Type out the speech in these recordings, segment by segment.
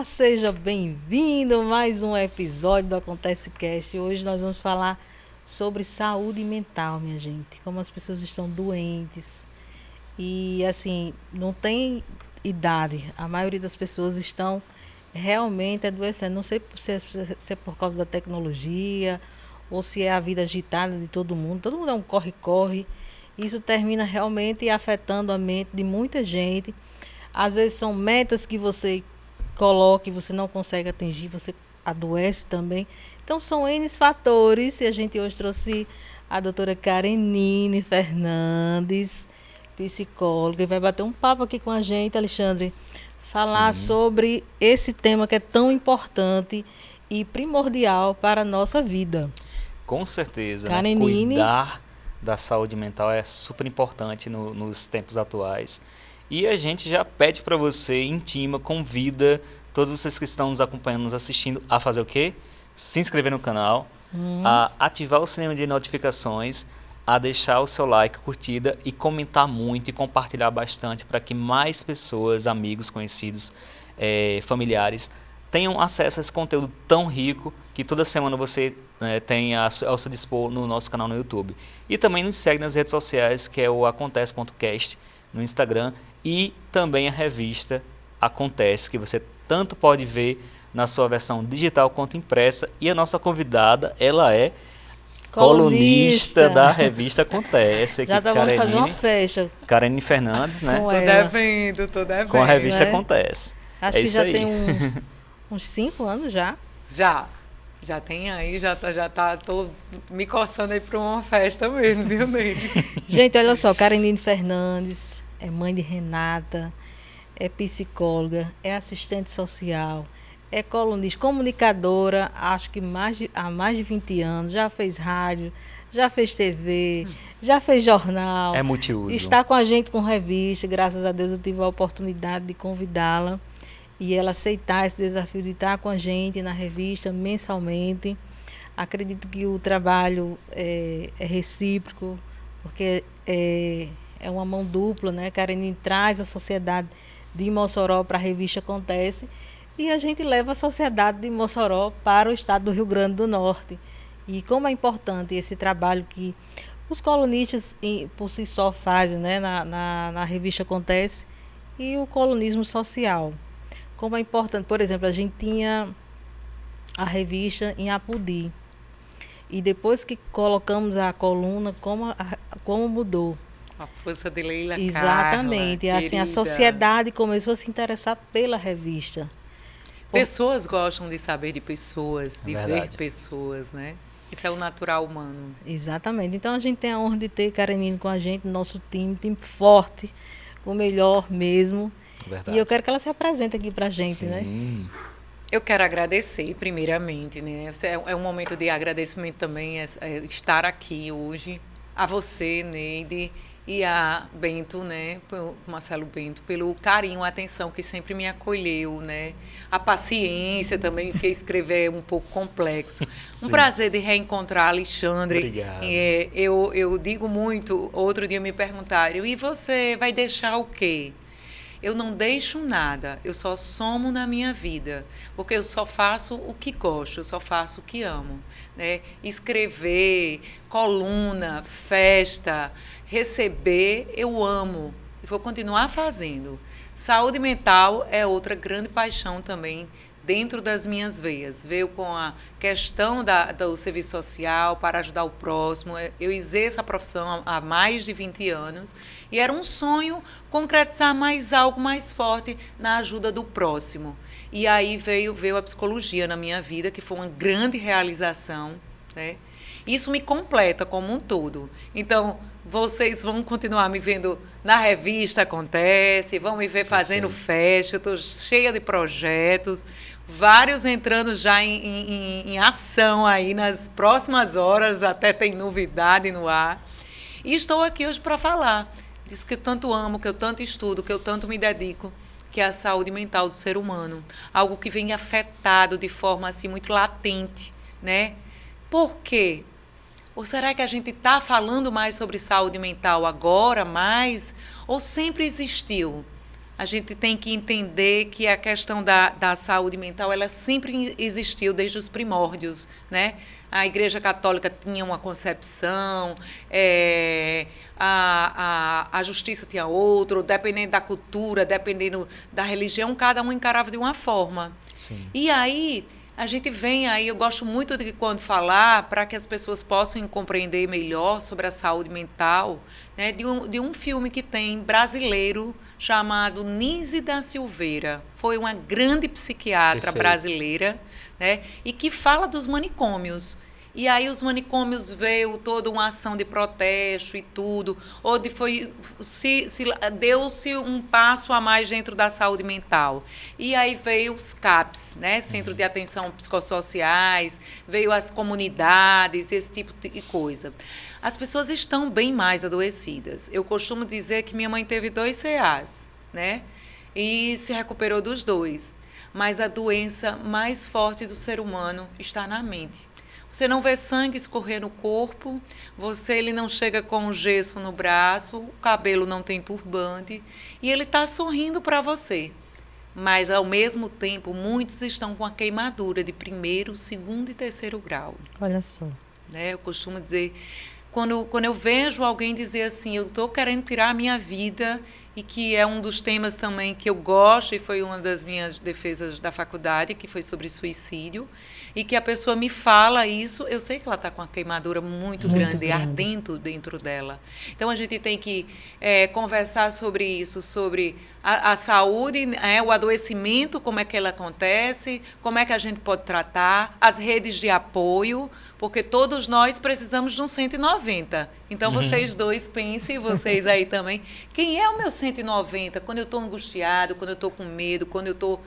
Seja bem-vindo a mais um episódio do Acontece Cast. Hoje nós vamos falar sobre saúde mental, minha gente. Como as pessoas estão doentes. E assim, não tem idade. A maioria das pessoas estão realmente adoecendo. Não sei se é por causa da tecnologia ou se é a vida agitada de todo mundo. Todo mundo é um corre-corre. Isso termina realmente afetando a mente de muita gente. Às vezes são metas que você coloca e você não consegue atingir, você adoece também. Então são N fatores e a gente hoje trouxe a doutora Karenine Fernandes, psicóloga, e vai bater um papo aqui com a gente, Alexandre, falar Sim. sobre esse tema que é tão importante e primordial para a nossa vida. Com certeza, né? Karenine. Cuidar da saúde mental é super importante nos tempos atuais. E a gente já pede para você, intima, convida todos vocês que estão nos acompanhando, nos assistindo, a fazer o quê? Se inscrever no canal, a ativar o sininho de notificações, a deixar o seu like, curtida e comentar muito e compartilhar bastante para que mais pessoas, amigos, conhecidos, familiares tenham acesso a esse conteúdo tão rico que toda semana você tem ao seu dispor no nosso canal no YouTube. E também nos segue nas redes sociais, que é o acontece.cast no Instagram, e também a revista Acontece, que você tanto pode ver na sua versão digital quanto impressa. E a nossa convidada, ela é colunista da revista Acontece. Já vamos fazer uma festa. Karenine Fernandes, né? Tô devendo. Com a revista né? Acontece. Acho é que isso já aí. tem uns 5 anos já. Já tem aí, tô me coçando aí para uma festa mesmo, viu, Neide? Gente, olha só, Karenine Fernandes é mãe de Renata, é psicóloga, é assistente social, é colunista, comunicadora, acho que há mais de 20 anos, já fez rádio, já fez TV, já fez jornal. É multiuso. Está com a gente com revista, graças a Deus eu tive a oportunidade de convidá-la e ela aceitar esse desafio de estar com a gente na revista mensalmente. Acredito que o trabalho é recíproco, porque é uma mão dupla, né? Karenine traz a sociedade de Mossoró para a revista Acontece e a gente leva a sociedade de Mossoró para o estado do Rio Grande do Norte. E como é importante esse trabalho que os colunistas por si só fazem, né? na revista Acontece, e o colunismo social. Como é importante, por exemplo, a gente tinha a revista em Apodi. E depois que colocamos a coluna, como mudou. A força de Leila Carla. Exatamente. Assim, a sociedade começou a se interessar pela revista. Pessoas gostam de saber de pessoas, de verdade. ver pessoas, né? Isso é o natural humano. Exatamente. Então a gente tem a honra de ter Karenine com a gente, nosso time forte, o melhor mesmo. Verdade. E eu quero que ela se apresente aqui pra gente, Sim. né? Eu quero agradecer, primeiramente, né? É um momento de agradecimento também, estar aqui hoje. A você, Neide, e a Bento, né? O Marcelo Bento, pelo carinho, a atenção que sempre me acolheu, né? A paciência também, porque escrever é um pouco complexo. Sim. Um prazer de reencontrar Alexandre. Obrigado. Eu digo muito, outro dia me perguntaram, e você vai deixar o quê? Eu não deixo nada, eu só somo na minha vida, porque eu só faço o que gosto, eu só faço o que amo, né? Escrever, coluna, festa, receber, eu amo e vou continuar fazendo. Saúde mental é outra grande paixão também dentro das minhas veias. Veio com a questão do serviço social para ajudar o próximo. Eu exerço a profissão há mais de 20 anos e era um sonho concretizar mais algo mais forte na ajuda do próximo. E aí veio a psicologia na minha vida, que foi uma grande realização, né? Isso me completa como um todo. Então, vocês vão continuar me vendo na revista Acontece, vão me ver fazendo festa, eu estou cheia de projetos, vários entrando já em ação aí nas próximas horas, até tem novidade no ar. E estou aqui hoje para falar disso que eu tanto amo, que eu tanto estudo, que eu tanto me dedico, que é a saúde mental do ser humano. Algo que vem afetado de forma assim muito latente, né? Por quê? Ou será que a gente está falando mais sobre saúde mental agora, mais? Ou sempre existiu? a gente tem que entender que a questão da saúde mental, ela sempre existiu desde os primórdios, né? A Igreja Católica tinha uma concepção, a justiça tinha outro, dependendo da cultura, dependendo da religião, cada um encarava de uma forma. Sim. E aí, a gente vem aí, eu gosto muito de quando falar, para que as pessoas possam compreender melhor sobre a saúde mental, né, de um filme que tem brasileiro chamado Nise da Silveira. Foi uma grande psiquiatra brasileira, né, e que fala dos manicômios. E aí os manicômios veio toda uma ação de protesto e tudo, onde deu-se um passo a mais dentro da saúde mental. E aí veio os CAPs, né, Centro de Atenção Psicossociais, veio as comunidades, esse tipo de coisa. As pessoas estão bem mais adoecidas. Eu costumo dizer que minha mãe teve 2 CAs, né, e se recuperou dos 2. Mas a doença mais forte do ser humano está na mente. Você não vê sangue escorrer no corpo, ele não chega com gesso no braço, o cabelo não tem turbante, e ele está sorrindo para você. Mas, ao mesmo tempo, muitos estão com a queimadura de 1º, 2º e 3º grau. Olha só. Eu costumo dizer, quando eu vejo alguém dizer assim, eu estou querendo tirar a minha vida, e que é um dos temas também que eu gosto, e foi uma das minhas defesas da faculdade, que foi sobre suicídio, e que a pessoa me fala isso, eu sei que ela está com uma queimadura muito grande, ardendo dentro dela. Então, a gente tem que conversar sobre isso, sobre a saúde, o adoecimento, como é que ele acontece, como é que a gente pode tratar, as redes de apoio, porque todos nós precisamos de um 190. Então, vocês dois pensem, vocês aí também, quem é o meu 190? Quando eu estou angustiado, quando eu estou com medo, quando eu estou...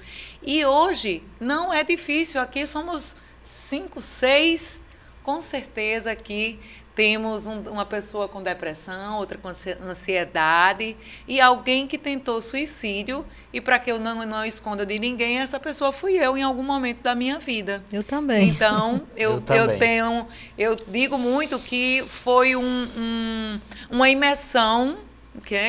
E hoje não é difícil, aqui somos 5, 6, com certeza aqui temos uma pessoa com depressão, outra com ansiedade e alguém que tentou suicídio. E para que eu não esconda de ninguém, essa pessoa fui eu em algum momento da minha vida. Eu também. Então, eu digo muito que foi uma imersão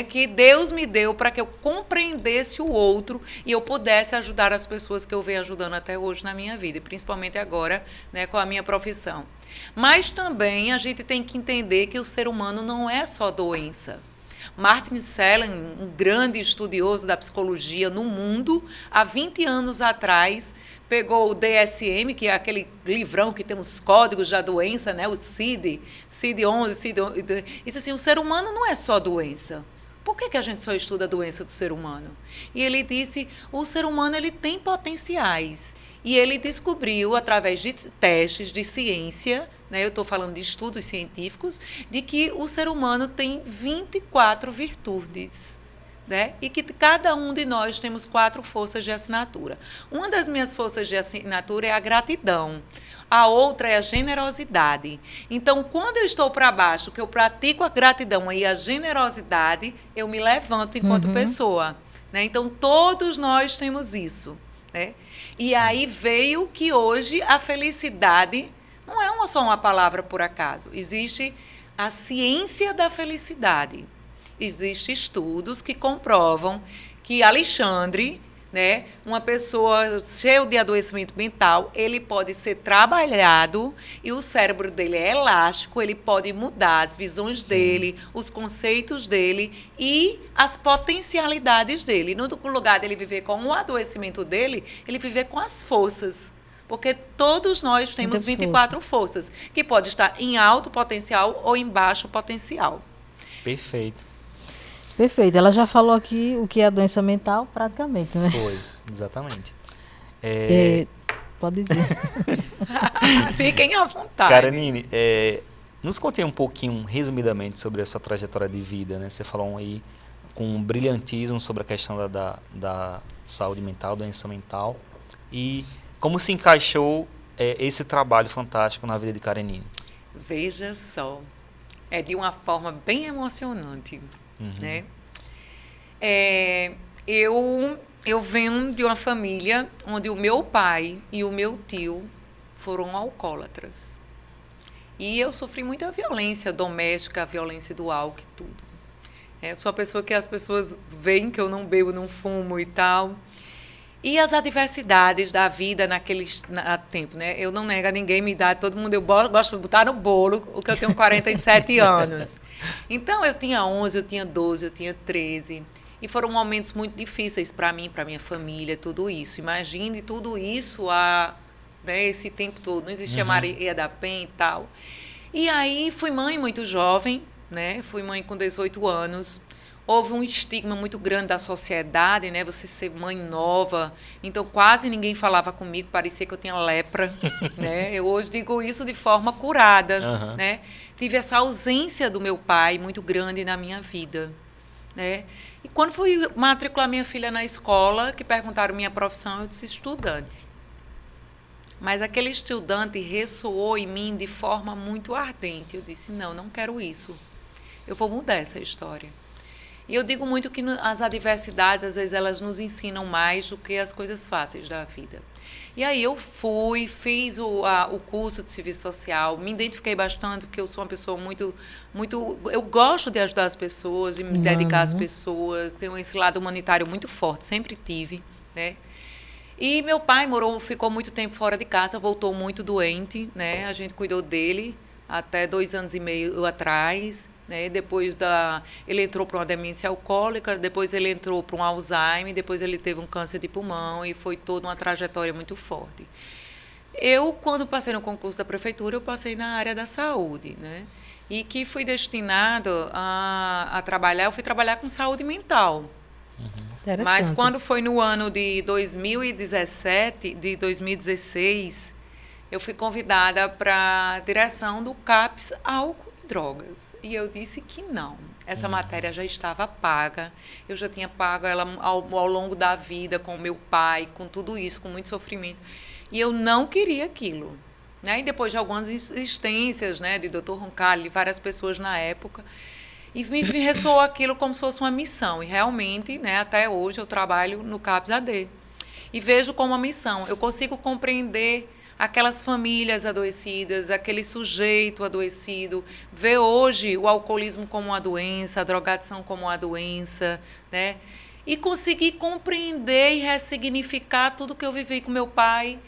que Deus me deu para que eu compreendesse o outro e eu pudesse ajudar as pessoas que eu venho ajudando até hoje na minha vida, e principalmente agora, né, com a minha profissão. Mas também a gente tem que entender que o ser humano não é só doença. Martin Seligman, um grande estudioso da psicologia no mundo, há 20 anos atrás, pegou o DSM, que é aquele livrão que tem os códigos da doença, né? O CID-11, CID-11, e disse assim, o ser humano não é só doença. Por que a gente só estuda a doença do ser humano? E ele disse, o ser humano ele tem potenciais. E ele descobriu, através de testes de ciência, né, eu estou falando de estudos científicos, de que o ser humano tem 24 virtudes. Né? E que cada um de nós temos 4 forças de assinatura. Uma das minhas forças de assinatura é a gratidão. A outra é a generosidade. Então, quando eu estou para baixo, que eu pratico a gratidão e a generosidade, eu me levanto enquanto pessoa. Né? Então, todos nós temos isso. Né? E aí veio que hoje a felicidade não é só uma palavra por acaso. Existe a ciência da felicidade. Existem estudos que comprovam que Alexandre, né, uma pessoa cheia de adoecimento mental, ele pode ser trabalhado e o cérebro dele é elástico, ele pode mudar as visões dele, os conceitos dele e as potencialidades dele. No lugar dele viver com o adoecimento dele, ele viver com as forças. Porque todos nós temos 24 forças, que pode estar em alto potencial ou em baixo potencial. Perfeito. Perfeito. Ela já falou aqui o que é a doença mental, praticamente, né? Foi, exatamente. Pode dizer. Fiquem à vontade. Karanine, nos conte um pouquinho, resumidamente, sobre a sua trajetória de vida, né? Você falou aí com um brilhantismo sobre a questão da saúde mental, doença mental, e como se encaixou esse trabalho fantástico na vida de Karanine. Veja só, é de uma forma bem emocionante. Né? Eu venho de uma família onde o meu pai e o meu tio foram alcoólatras. E eu sofri muita violência doméstica, a violência do álcool e tudo. Eu sou uma pessoa que as pessoas veem que eu não bebo, não fumo e tal. E as adversidades da vida naquele tempo, né? Eu não nego a ninguém minha idade, todo mundo, eu gosto de botar no bolo, o que eu tenho 47 anos. Então, eu tinha 11, eu tinha 12, eu tinha 13. E foram momentos muito difíceis para mim, para minha família, tudo isso. Imagine tudo isso né, esse tempo todo. Não existia Maria da Penha e tal. E aí, fui mãe muito jovem, né? Fui mãe com 18 anos. Houve um estigma muito grande da sociedade, né? Você ser mãe nova. Então, quase ninguém falava comigo, parecia que eu tinha lepra, né? Eu hoje digo isso de forma curada, né? Tive essa ausência do meu pai muito grande na minha vida, né? E quando fui matricular minha filha na escola, que perguntaram minha profissão, eu disse estudante. Mas aquele estudante ressoou em mim de forma muito ardente. Eu disse, não quero isso. Eu vou mudar essa história. E eu digo muito que as adversidades, às vezes, elas nos ensinam mais do que as coisas fáceis da vida. E aí eu fiz o curso de serviço social, me identifiquei bastante, porque eu sou uma pessoa muito... Eu gosto de ajudar as pessoas, de me dedicar às pessoas, tenho esse lado humanitário muito forte, sempre tive, né? E meu pai ficou muito tempo fora de casa, voltou muito doente, né? A gente cuidou dele até 2 anos e meio atrás, né? Ele entrou para uma demência alcoólica, depois ele entrou para um Alzheimer, depois ele teve um câncer de pulmão e foi toda uma trajetória muito forte. Eu, quando passei no concurso da prefeitura, eu passei na área da saúde, né? E que fui destinado a trabalhar, eu fui trabalhar com saúde mental. Mas quando foi no ano de 2016, eu fui convidada para a direção do CAPS Álcool e Drogas. E eu disse que não. Essa matéria já estava paga. Eu já tinha pago ela ao longo da vida com o meu pai, com tudo isso, com muito sofrimento. E eu não queria aquilo. Né? E depois de algumas insistências, né, de Dr. Roncalli, de várias pessoas na época, e me ressoou aquilo como se fosse uma missão. E realmente, né, até hoje, eu trabalho no CAPS AD. E vejo como uma missão. Eu consigo compreender aquelas famílias adoecidas, aquele sujeito adoecido, ver hoje o alcoolismo como uma doença, a drogadição como uma doença, né? E conseguir compreender e ressignificar tudo que eu vivi com meu pai.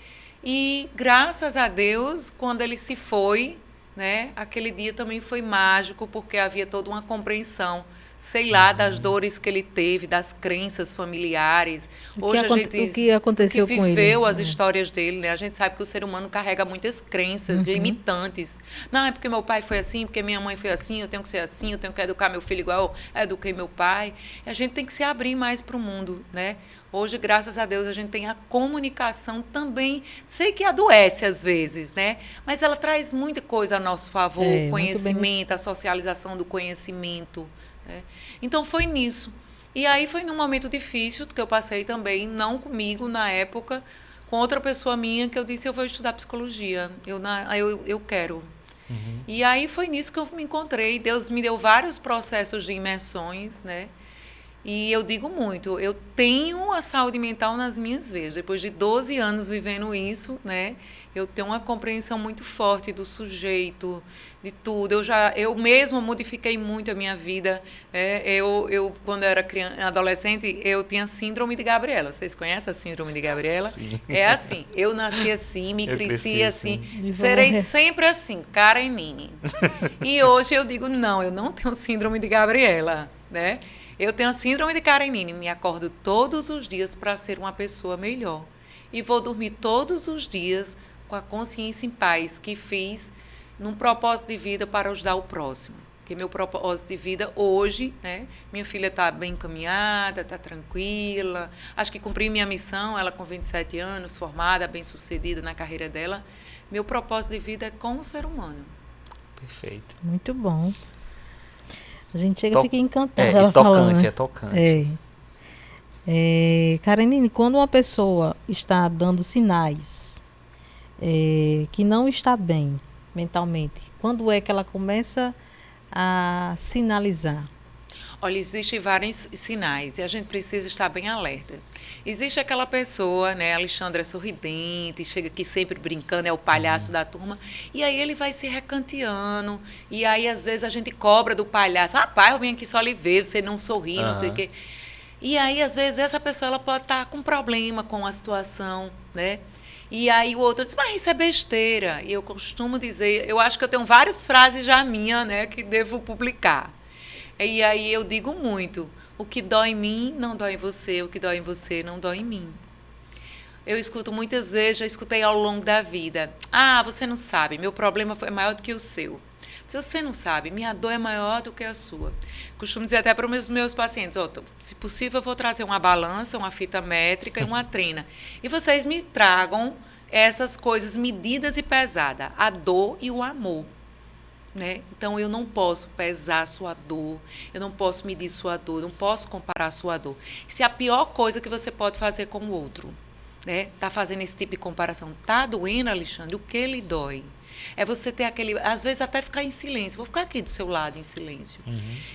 E, graças a Deus, quando ele se foi, né, aquele dia também foi mágico, porque havia toda uma compreensão, sei lá, das dores que ele teve, das crenças familiares. Hoje a gente o que aconteceu com ele? Viveu as histórias dele, né? A gente sabe que o ser humano carrega muitas crenças limitantes. Não, é porque meu pai foi assim, porque minha mãe foi assim, eu tenho que ser assim, eu tenho que educar meu filho igual eu eduquei meu pai. E a gente tem que se abrir mais para o mundo, né? Hoje, graças a Deus, a gente tem a comunicação também. Sei que adoece às vezes, né? Mas ela traz muita coisa a nosso favor, o conhecimento, a socialização do conhecimento. Né? Então, foi nisso. E aí foi num momento difícil que eu passei também, não comigo na época, com outra pessoa minha, que eu disse, eu vou estudar psicologia, eu quero. E aí foi nisso que eu me encontrei. Deus me deu vários processos de imersões, né? E eu digo muito, eu tenho a saúde mental nas minhas veias. Depois de 12 anos vivendo isso, né, eu tenho uma compreensão muito forte do sujeito, de tudo. Eu mesma modifiquei muito a minha vida. Quando eu era adolescente, eu tinha síndrome de Gabriela. Vocês conhecem a síndrome de Gabriela? Sim. É assim, eu nasci assim, me cresci assim, serei sempre assim, Karenine. E hoje eu digo, não, eu não tenho síndrome de Gabriela, né? Eu tenho a síndrome de Karenine, me acordo todos os dias para ser uma pessoa melhor. E vou dormir todos os dias com a consciência em paz que fiz num propósito de vida para ajudar o próximo. Porque meu propósito de vida hoje, né, minha filha está bem encaminhada, está tranquila. Acho que cumpri minha missão, ela com 27 anos, formada, bem-sucedida na carreira dela. Meu propósito de vida é com o ser humano. Perfeito. Muito bom. A gente chega e fica encantada. É tocante, falando, né? é tocante. Karenine, quando uma pessoa está dando sinais que não está bem mentalmente, quando é que ela começa a sinalizar? Olha, existem vários sinais e a gente precisa estar bem alerta. Existe aquela pessoa, né, Alexandre é sorridente, chega aqui sempre brincando, é o palhaço da turma, e aí ele vai se recanteando, e aí às vezes a gente cobra do palhaço, rapaz, eu vim aqui só lhe ver, você não sorri, não sei o quê. E aí, às vezes, essa pessoa ela pode estar com problema com a situação, né? E aí o outro diz, mas isso é besteira. E eu costumo dizer, eu acho que eu tenho várias frases já minhas, né, que devo publicar. E aí eu digo muito, o que dói em mim não dói em você, o que dói em você não dói em mim. Eu escuto muitas vezes, já escutei ao longo da vida, você não sabe, meu problema foi maior do que o seu. Se você não sabe, minha dor é maior do que a sua. Costumo dizer até para os meus pacientes, se possível eu vou trazer uma balança, uma fita métrica e uma trina. E vocês me tragam essas coisas medidas e pesadas, a dor e o amor. Né? Então, eu não posso pesar sua dor, eu não posso medir sua dor, não posso comparar sua dor. Isso é a pior coisa que você pode fazer com o outro. Né? Tá fazendo esse tipo de comparação. Tá doendo, Alexandre? O que lhe dói? É você ter aquele... Às vezes até ficar em silêncio. Vou ficar aqui do seu lado em silêncio.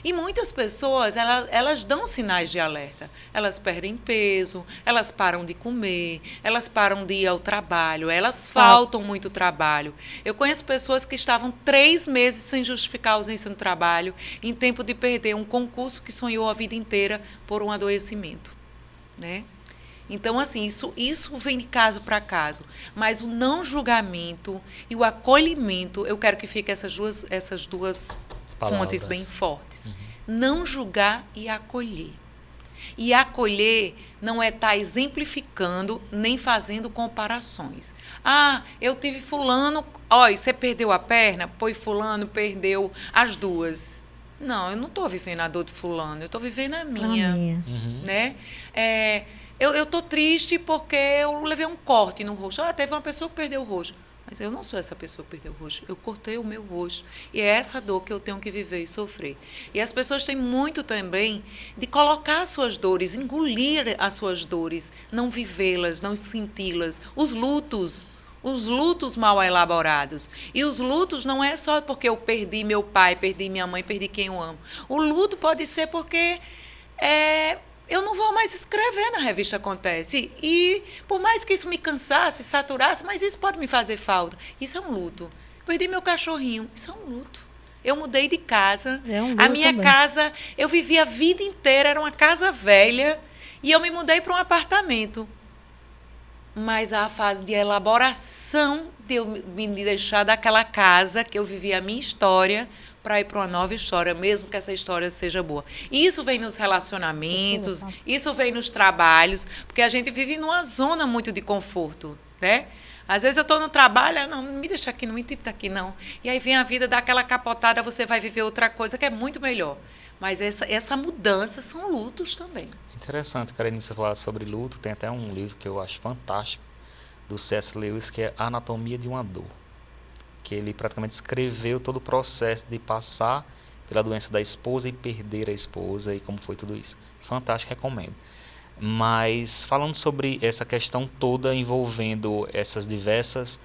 E muitas pessoas, elas dão sinais de alerta. Elas perdem peso, elas param de comer, elas param de ir ao trabalho, elas faltam muito trabalho. Eu conheço pessoas que estavam 3 meses sem justificar a ausência do trabalho, em tempo de perder um concurso que sonhou a vida inteira por um adoecimento. Né? Então, assim, isso vem de caso para caso. Mas o não julgamento e o acolhimento, eu quero que fiquem essas duas fontes bem fortes. Não julgar e acolher. E acolher não é estar exemplificando nem fazendo comparações. Eu tive fulano, você perdeu a perna, pois fulano perdeu as duas. Não, eu não estou vivendo a dor de fulano, eu estou vivendo a minha. Né? Eu estou triste porque eu levei um corte no rosto. Teve uma pessoa que perdeu o rosto. Mas eu não sou essa pessoa que perdeu o rosto. Eu cortei o meu rosto. E é essa dor que eu tenho que viver e sofrer. E as pessoas têm muito também de colocar as suas dores, engolir as suas dores, não vivê-las, não senti-las. Os lutos mal elaborados. E os lutos não é só porque eu perdi meu pai, perdi minha mãe, perdi quem eu amo. O luto pode ser porque... eu não vou mais escrever na revista Acontece. E por mais que isso me cansasse, saturasse, mas isso pode me fazer falta. Isso é um luto. Perdi meu cachorrinho. Isso é um luto. Eu mudei de casa. A minha casa, eu vivi a vida inteira, era uma casa velha, e eu me mudei para um apartamento. Mas a fase de elaboração de eu me deixar daquela casa, que eu vivi a minha história, para ir para uma nova história, mesmo que essa história seja boa. E isso vem nos relacionamentos, isso vem nos trabalhos, porque a gente vive numa zona muito de conforto, né? Às vezes eu estou no trabalho, não me deixa aqui, não me tira aqui, não. E aí vem a vida, dá aquela capotada, você vai viver outra coisa que é muito melhor. Mas essa mudança são lutos também. Interessante, Karine, você falar sobre luto. Tem até um livro que eu acho fantástico, do C.S. Lewis, que é Anatomia de uma Dor. Que ele praticamente escreveu todo o processo de passar pela doença da esposa e perder a esposa e como foi tudo isso. Fantástico, recomendo. Mas falando sobre essa questão toda envolvendo esses diversos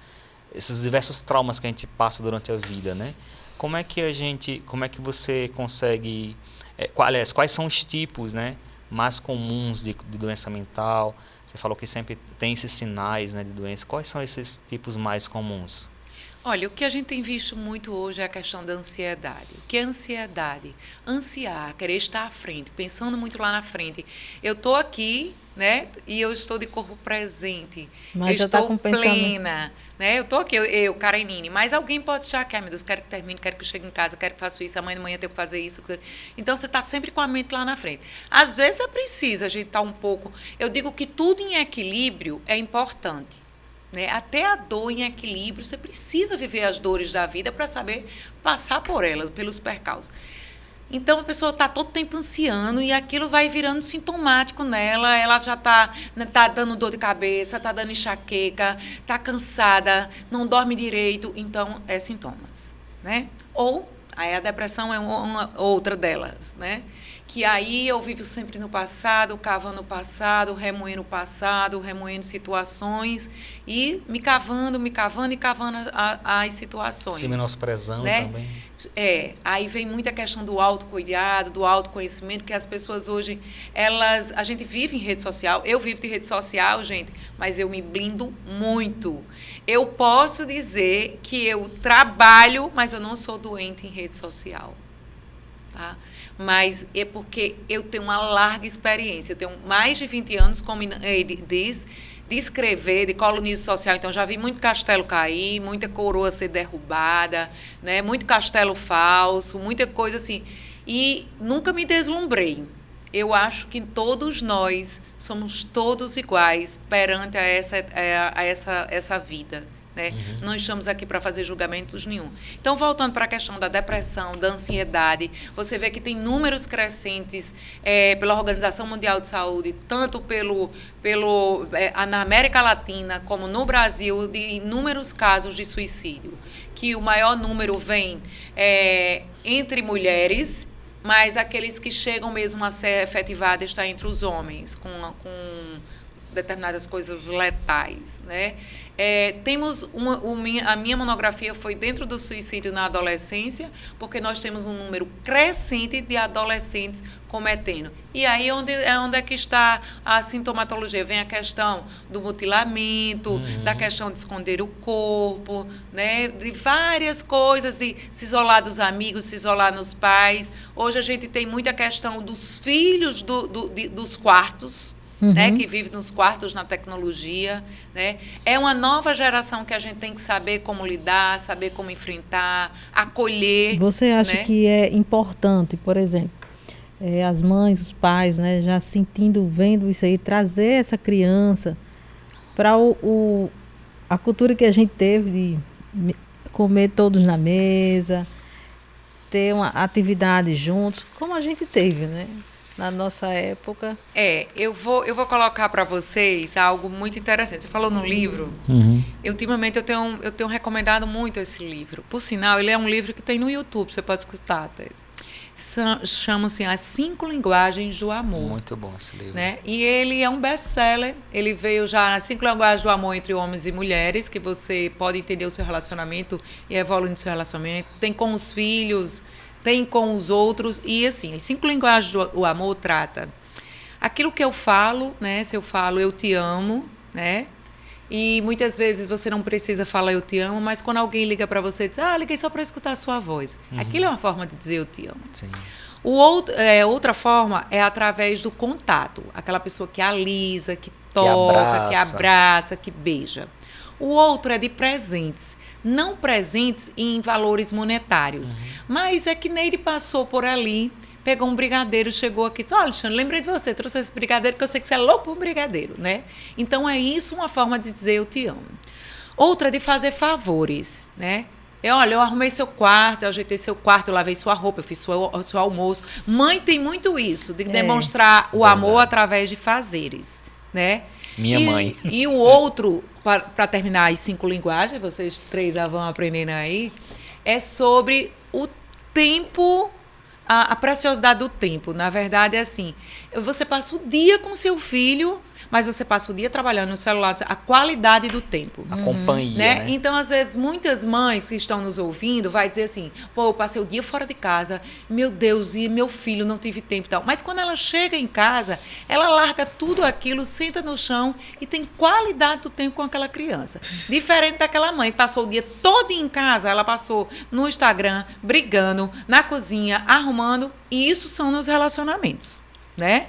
traumas que a gente passa durante a vida, né? Como é que você consegue, quais são os tipos, né, mais comuns de doença mental? Você falou que sempre tem esses sinais, né, de doença. Quais são esses tipos mais comuns? Olha, o que a gente tem visto muito hoje é a questão da ansiedade. O que é ansiedade? Ansiar, querer estar à frente, pensando muito lá na frente. Eu estou aqui, né? E eu estou de corpo presente. Mas eu estou com plena. Né? Eu estou aqui, Karenine, mas alguém pode achar que, meu Deus, quero que termine, quero que eu chegue em casa, quero que faça isso, amanhã de manhã eu tenho que fazer isso. Então, você está sempre com a mente lá na frente. Às vezes é preciso a gente estar um pouco... Eu digo que tudo em equilíbrio é importante. Né? Até a dor em equilíbrio, você precisa viver as dores da vida para saber passar por elas, pelos percalços. Então, a pessoa está todo tempo ansiando e aquilo vai virando sintomático nela, ela já está dando dor de cabeça, está dando enxaqueca, está cansada, não dorme direito, então, é sintomas. Né? Ou, aí a depressão é uma outra delas, né? que aí eu vivo sempre no passado, cavando o passado, remoendo situações e me cavando as situações. Se menosprezando, né? Também. Aí vem muita questão do autocuidado, do autoconhecimento, que as pessoas hoje, a gente vive em rede social, eu vivo de rede social, gente, mas eu me blindo muito. Eu posso dizer que eu trabalho, mas eu não sou doente em rede social, tá? Mas é porque eu tenho uma larga experiência. Eu tenho mais de 20 anos, como ele diz, de escrever, de colunismo social. Então, já vi muito castelo cair, muita coroa ser derrubada, né? Muito castelo falso, muita coisa assim. E nunca me deslumbrei. Eu acho que todos nós somos todos iguais perante essa vida. Né? Não estamos aqui para fazer julgamentos nenhum. Então, voltando para a questão da depressão, da ansiedade, você vê que tem números crescentes pela Organização Mundial de Saúde, tanto na América Latina como no Brasil, de inúmeros casos de suicídio, que o maior número vem entre mulheres, mas aqueles que chegam mesmo a ser efetivados está entre os homens, com determinadas coisas letais, né? Temos a minha monografia foi dentro do suicídio na adolescência, porque nós temos um número crescente de adolescentes cometendo. E aí onde é que está a sintomatologia? Vem a questão do mutilamento, da questão de esconder o corpo, né? De várias coisas, de se isolar dos amigos, se isolar nos pais. Hoje a gente tem muita questão dos filhos dos quartos, né, que vive nos quartos na tecnologia, né? É uma nova geração que a gente tem que saber como lidar, saber como enfrentar, acolher. Você acha, né? que é importante, por exemplo, as mães, os pais, né, já vendo isso aí, trazer essa criança para a cultura que a gente teve de comer todos na mesa, ter uma atividade juntos, como a gente teve, né? Na nossa época. Eu vou colocar para vocês algo muito interessante. Você falou no livro. Ultimamente eu tenho recomendado muito esse livro. Por sinal, ele é um livro que tem no YouTube, você pode escutar até. Chama-se As 5 Linguagens do Amor. Muito bom esse livro. Né? E ele é um best-seller. Ele veio já nas 5 Linguagens do Amor entre homens e mulheres, que você pode entender o seu relacionamento e evoluir no seu relacionamento. Tem com os filhos, tem com os outros. E assim, as 5 Linguagens do Amor trata aquilo que eu falo, né? Se eu falo eu te amo, né? E muitas vezes você não precisa falar eu te amo, mas quando alguém liga para você e diz, liguei só para escutar a sua voz. Aquilo é uma forma de dizer eu te amo. Sim. Outra forma é através do contato. Aquela pessoa que alisa, que toca, que abraça, que beija. O outro é de presentes. Não presentes em valores monetários. Mas é que Neide passou por ali, pegou um brigadeiro, chegou aqui e disse, Alexandre, lembrei de você, trouxe esse brigadeiro, que eu sei que você é louco por brigadeiro, né? Então, é isso uma forma de dizer eu te amo. Outra é de fazer favores, né? Eu arrumei seu quarto, eu ajeitei seu quarto, eu lavei sua roupa, eu fiz seu almoço. Mãe tem muito isso, de demonstrar o amor através de fazeres, né? Minha mãe. E o outro, para terminar as 5 linguagens, vocês 3 já vão aprendendo aí, é sobre o tempo, a preciosidade do tempo. Na verdade, é assim, você passa o dia com seu filho, mas você passa o dia trabalhando no celular, a qualidade do tempo. A companhia, né? Então, às vezes, muitas mães que estão nos ouvindo vai dizer assim, eu passei o dia fora de casa, meu Deus, e meu filho, não tive tempo e tal. Mas quando ela chega em casa, ela larga tudo aquilo, senta no chão e tem qualidade do tempo com aquela criança. Diferente daquela mãe que passou o dia todo em casa, ela passou no Instagram, brigando, na cozinha, arrumando, e isso são nos relacionamentos, né?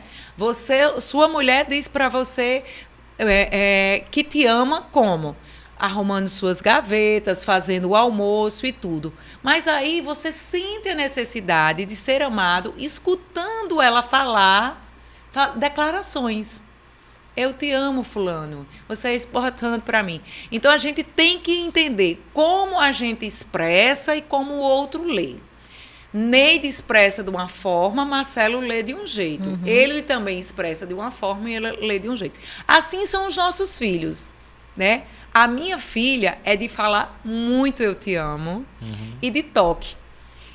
Sua mulher diz para você que te ama como? Arrumando suas gavetas, fazendo o almoço e tudo. Mas aí você sente a necessidade de ser amado, escutando ela falar declarações. Eu te amo, fulano. Você é importante para mim. Então, a gente tem que entender como a gente expressa e como o outro lê. Neide expressa de uma forma, Marcelo lê de um jeito. Ele também expressa de uma forma e ele lê de um jeito. Assim são os nossos filhos, né? A minha filha é de falar muito eu te amo e de toque.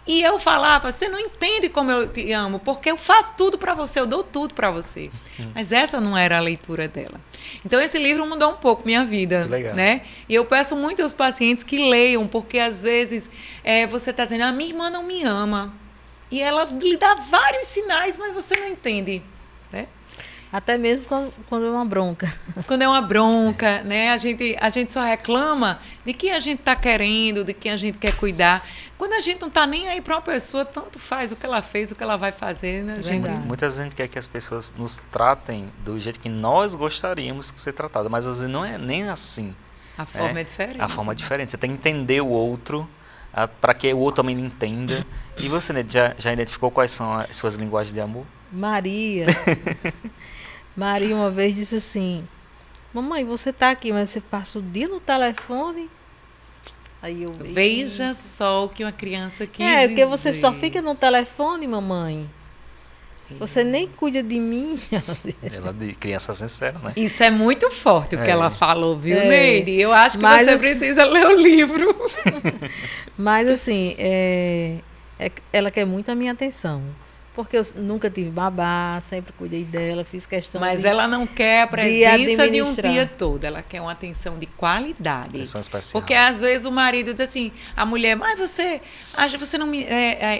E eu falava, você não entende como eu te amo, porque eu faço tudo para você, eu dou tudo para você. Mas essa não era a leitura dela. Então, esse livro mudou um pouco minha vida. Que legal. Né? E eu peço muito aos pacientes que leiam, porque às vezes você está dizendo, minha irmã não me ama. E ela lhe dá vários sinais, mas você não entende. Né? Até mesmo quando é uma bronca. Quando é uma bronca, né? A gente só reclama de quem a gente está querendo, de quem a gente quer cuidar. Quando a gente não está nem aí para uma pessoa, tanto faz o que ela fez, o que ela vai fazer. Né? Muita gente quer que as pessoas nos tratem do jeito que nós gostaríamos de ser tratadas, mas às vezes não é nem assim. A forma é diferente. A forma é diferente. Você tem que entender o outro, para que o outro também lhe entenda. E você, Neide, já identificou quais são as suas linguagens de amor? Maria uma vez disse assim, mamãe, você está aqui, mas você passa o dia no telefone? Aí eu veja só o que uma criança quis dizer. Porque você dizer. só fica no telefone, mamãe. Você nem cuida de mim. Ela de criança sincera, né? Isso é muito forte o que ela falou, viu, Neide? Eu acho que você precisa ler o livro. Mas assim, ela quer muito a minha atenção. Porque eu nunca tive babá, sempre cuidei dela, fiz questão Mas ela não quer a presença de um dia todo, ela quer uma atenção de qualidade. Atenção especial. Porque às vezes o marido diz assim, a mulher, mas você não me...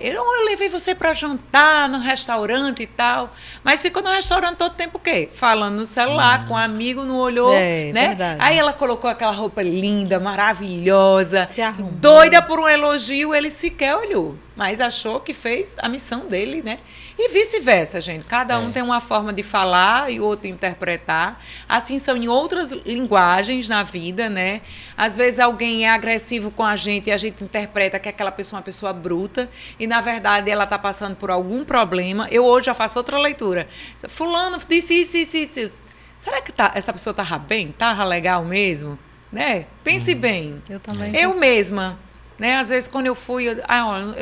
eu levei você para jantar no restaurante e tal, mas ficou no restaurante todo tempo o quê? Falando no celular, com um amigo, não olhou, né? Verdade. Aí ela colocou aquela roupa linda, maravilhosa, se arrumou. Doida por um elogio, ele sequer olhou. Mas achou que fez a missão dele, né? E vice-versa, gente. Cada um tem uma forma de falar e outro de interpretar. Assim são em outras linguagens na vida, né? Às vezes alguém é agressivo com a gente e a gente interpreta que aquela pessoa é uma pessoa bruta e, na verdade, ela está passando por algum problema. Eu hoje já faço outra leitura. Fulano disse isso. Será que essa pessoa estava bem? Estava legal mesmo? Né? Pense bem. Eu também. Eu mesma. Né? Às vezes, quando eu fui, eu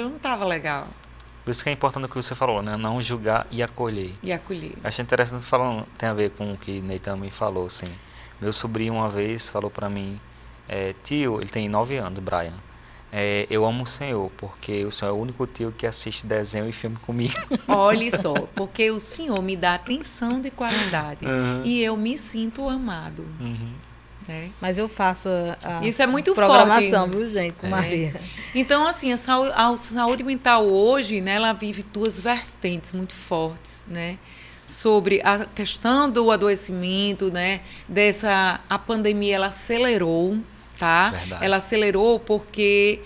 não estava legal. Por isso que é importante o que você falou, né? Não julgar e acolher. E acolher. Achei interessante falando, tem a ver com o que Ney me falou, assim. Meu sobrinho uma vez falou para mim, tio, ele tem 9 anos, Brian, eu amo o senhor, porque o senhor é o único tio que assiste desenho e filme comigo. Olha só, porque o senhor me dá atenção de qualidade e eu me sinto amado. É. Mas eu faço isso é muito programação, forte. Viu, gente, com Maria. Então, assim, a saúde mental hoje, né, ela vive duas vertentes muito fortes, né? Sobre a questão do adoecimento, né? A pandemia, ela acelerou, tá? Verdade. Ela acelerou porque...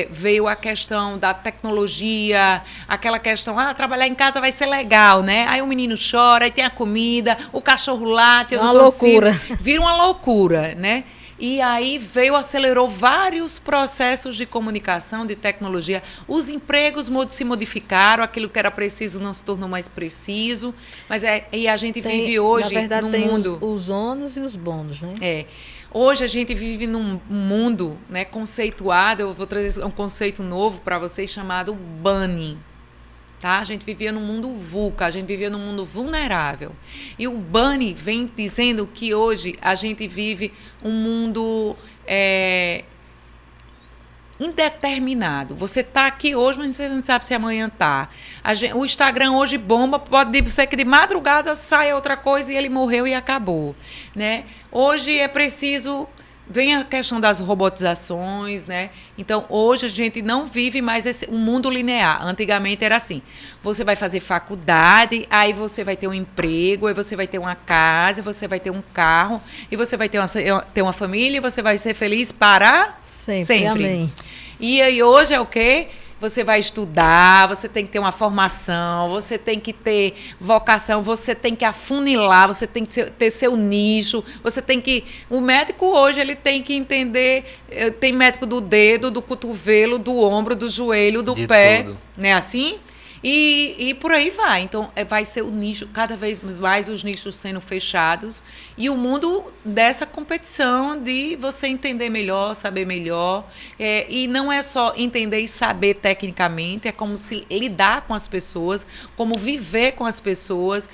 veio a questão da tecnologia, aquela questão, trabalhar em casa vai ser legal, né? Aí o menino chora, aí tem a comida, o cachorro late, eu não consigo. Loucura. Vira uma loucura, né? E aí acelerou vários processos de comunicação, de tecnologia. Os empregos se modificaram, aquilo que era preciso não se tornou mais preciso. Mas e a gente vive hoje na verdade, num tem mundo... os ônus e os bônus, né? Hoje a gente vive num mundo, né, conceituado, eu vou trazer um conceito novo para vocês chamado Bunny. Tá? A gente vivia num mundo VUCA, a gente vivia num mundo vulnerável. E o Bunny vem dizendo que hoje a gente vive um mundo indeterminado. Você está aqui hoje, mas você não sabe se amanhã está. O Instagram hoje bomba, pode ser que de madrugada saia outra coisa e ele morreu e acabou. Né? Hoje é preciso... Vem a questão das robotizações, né? Então, hoje a gente não vive mais um mundo linear. Antigamente era assim. Você vai fazer faculdade, aí você vai ter um emprego, aí você vai ter uma casa, você vai ter um carro, e você vai ter uma família, e você vai ser feliz para sempre. Amém. E aí hoje é o quê? Você vai estudar, você tem que ter uma formação, você tem que ter vocação, você tem que afunilar, você tem que ter seu nicho, você tem que... O médico hoje, ele tem que entender... Tem médico do dedo, do cotovelo, do ombro, do joelho, do pé. Tudo. Não é assim? E por aí vai. Então, vai ser o nicho, cada vez mais os nichos sendo fechados e o mundo dessa competição de você entender melhor, saber melhor. E não é só entender e saber tecnicamente, é como se lidar com as pessoas, como viver com as pessoas.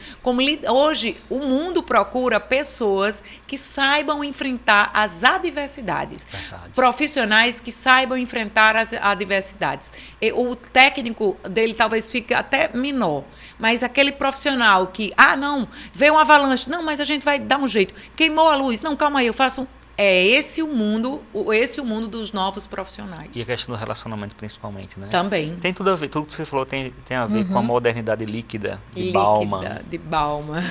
Hoje, o mundo procura pessoas que saibam enfrentar as adversidades. Verdade. Profissionais que saibam enfrentar as adversidades. O técnico dele talvez fique até menor, mas aquele profissional que, não, veio uma avalanche, não, mas a gente vai dar um jeito, queimou a luz, não, calma aí, eu faço esse o mundo dos novos profissionais. E a questão do relacionamento, principalmente, né? Também. Tem tudo a ver, tudo que você falou tem a ver com a modernidade líquida de Bauman. De Bauman.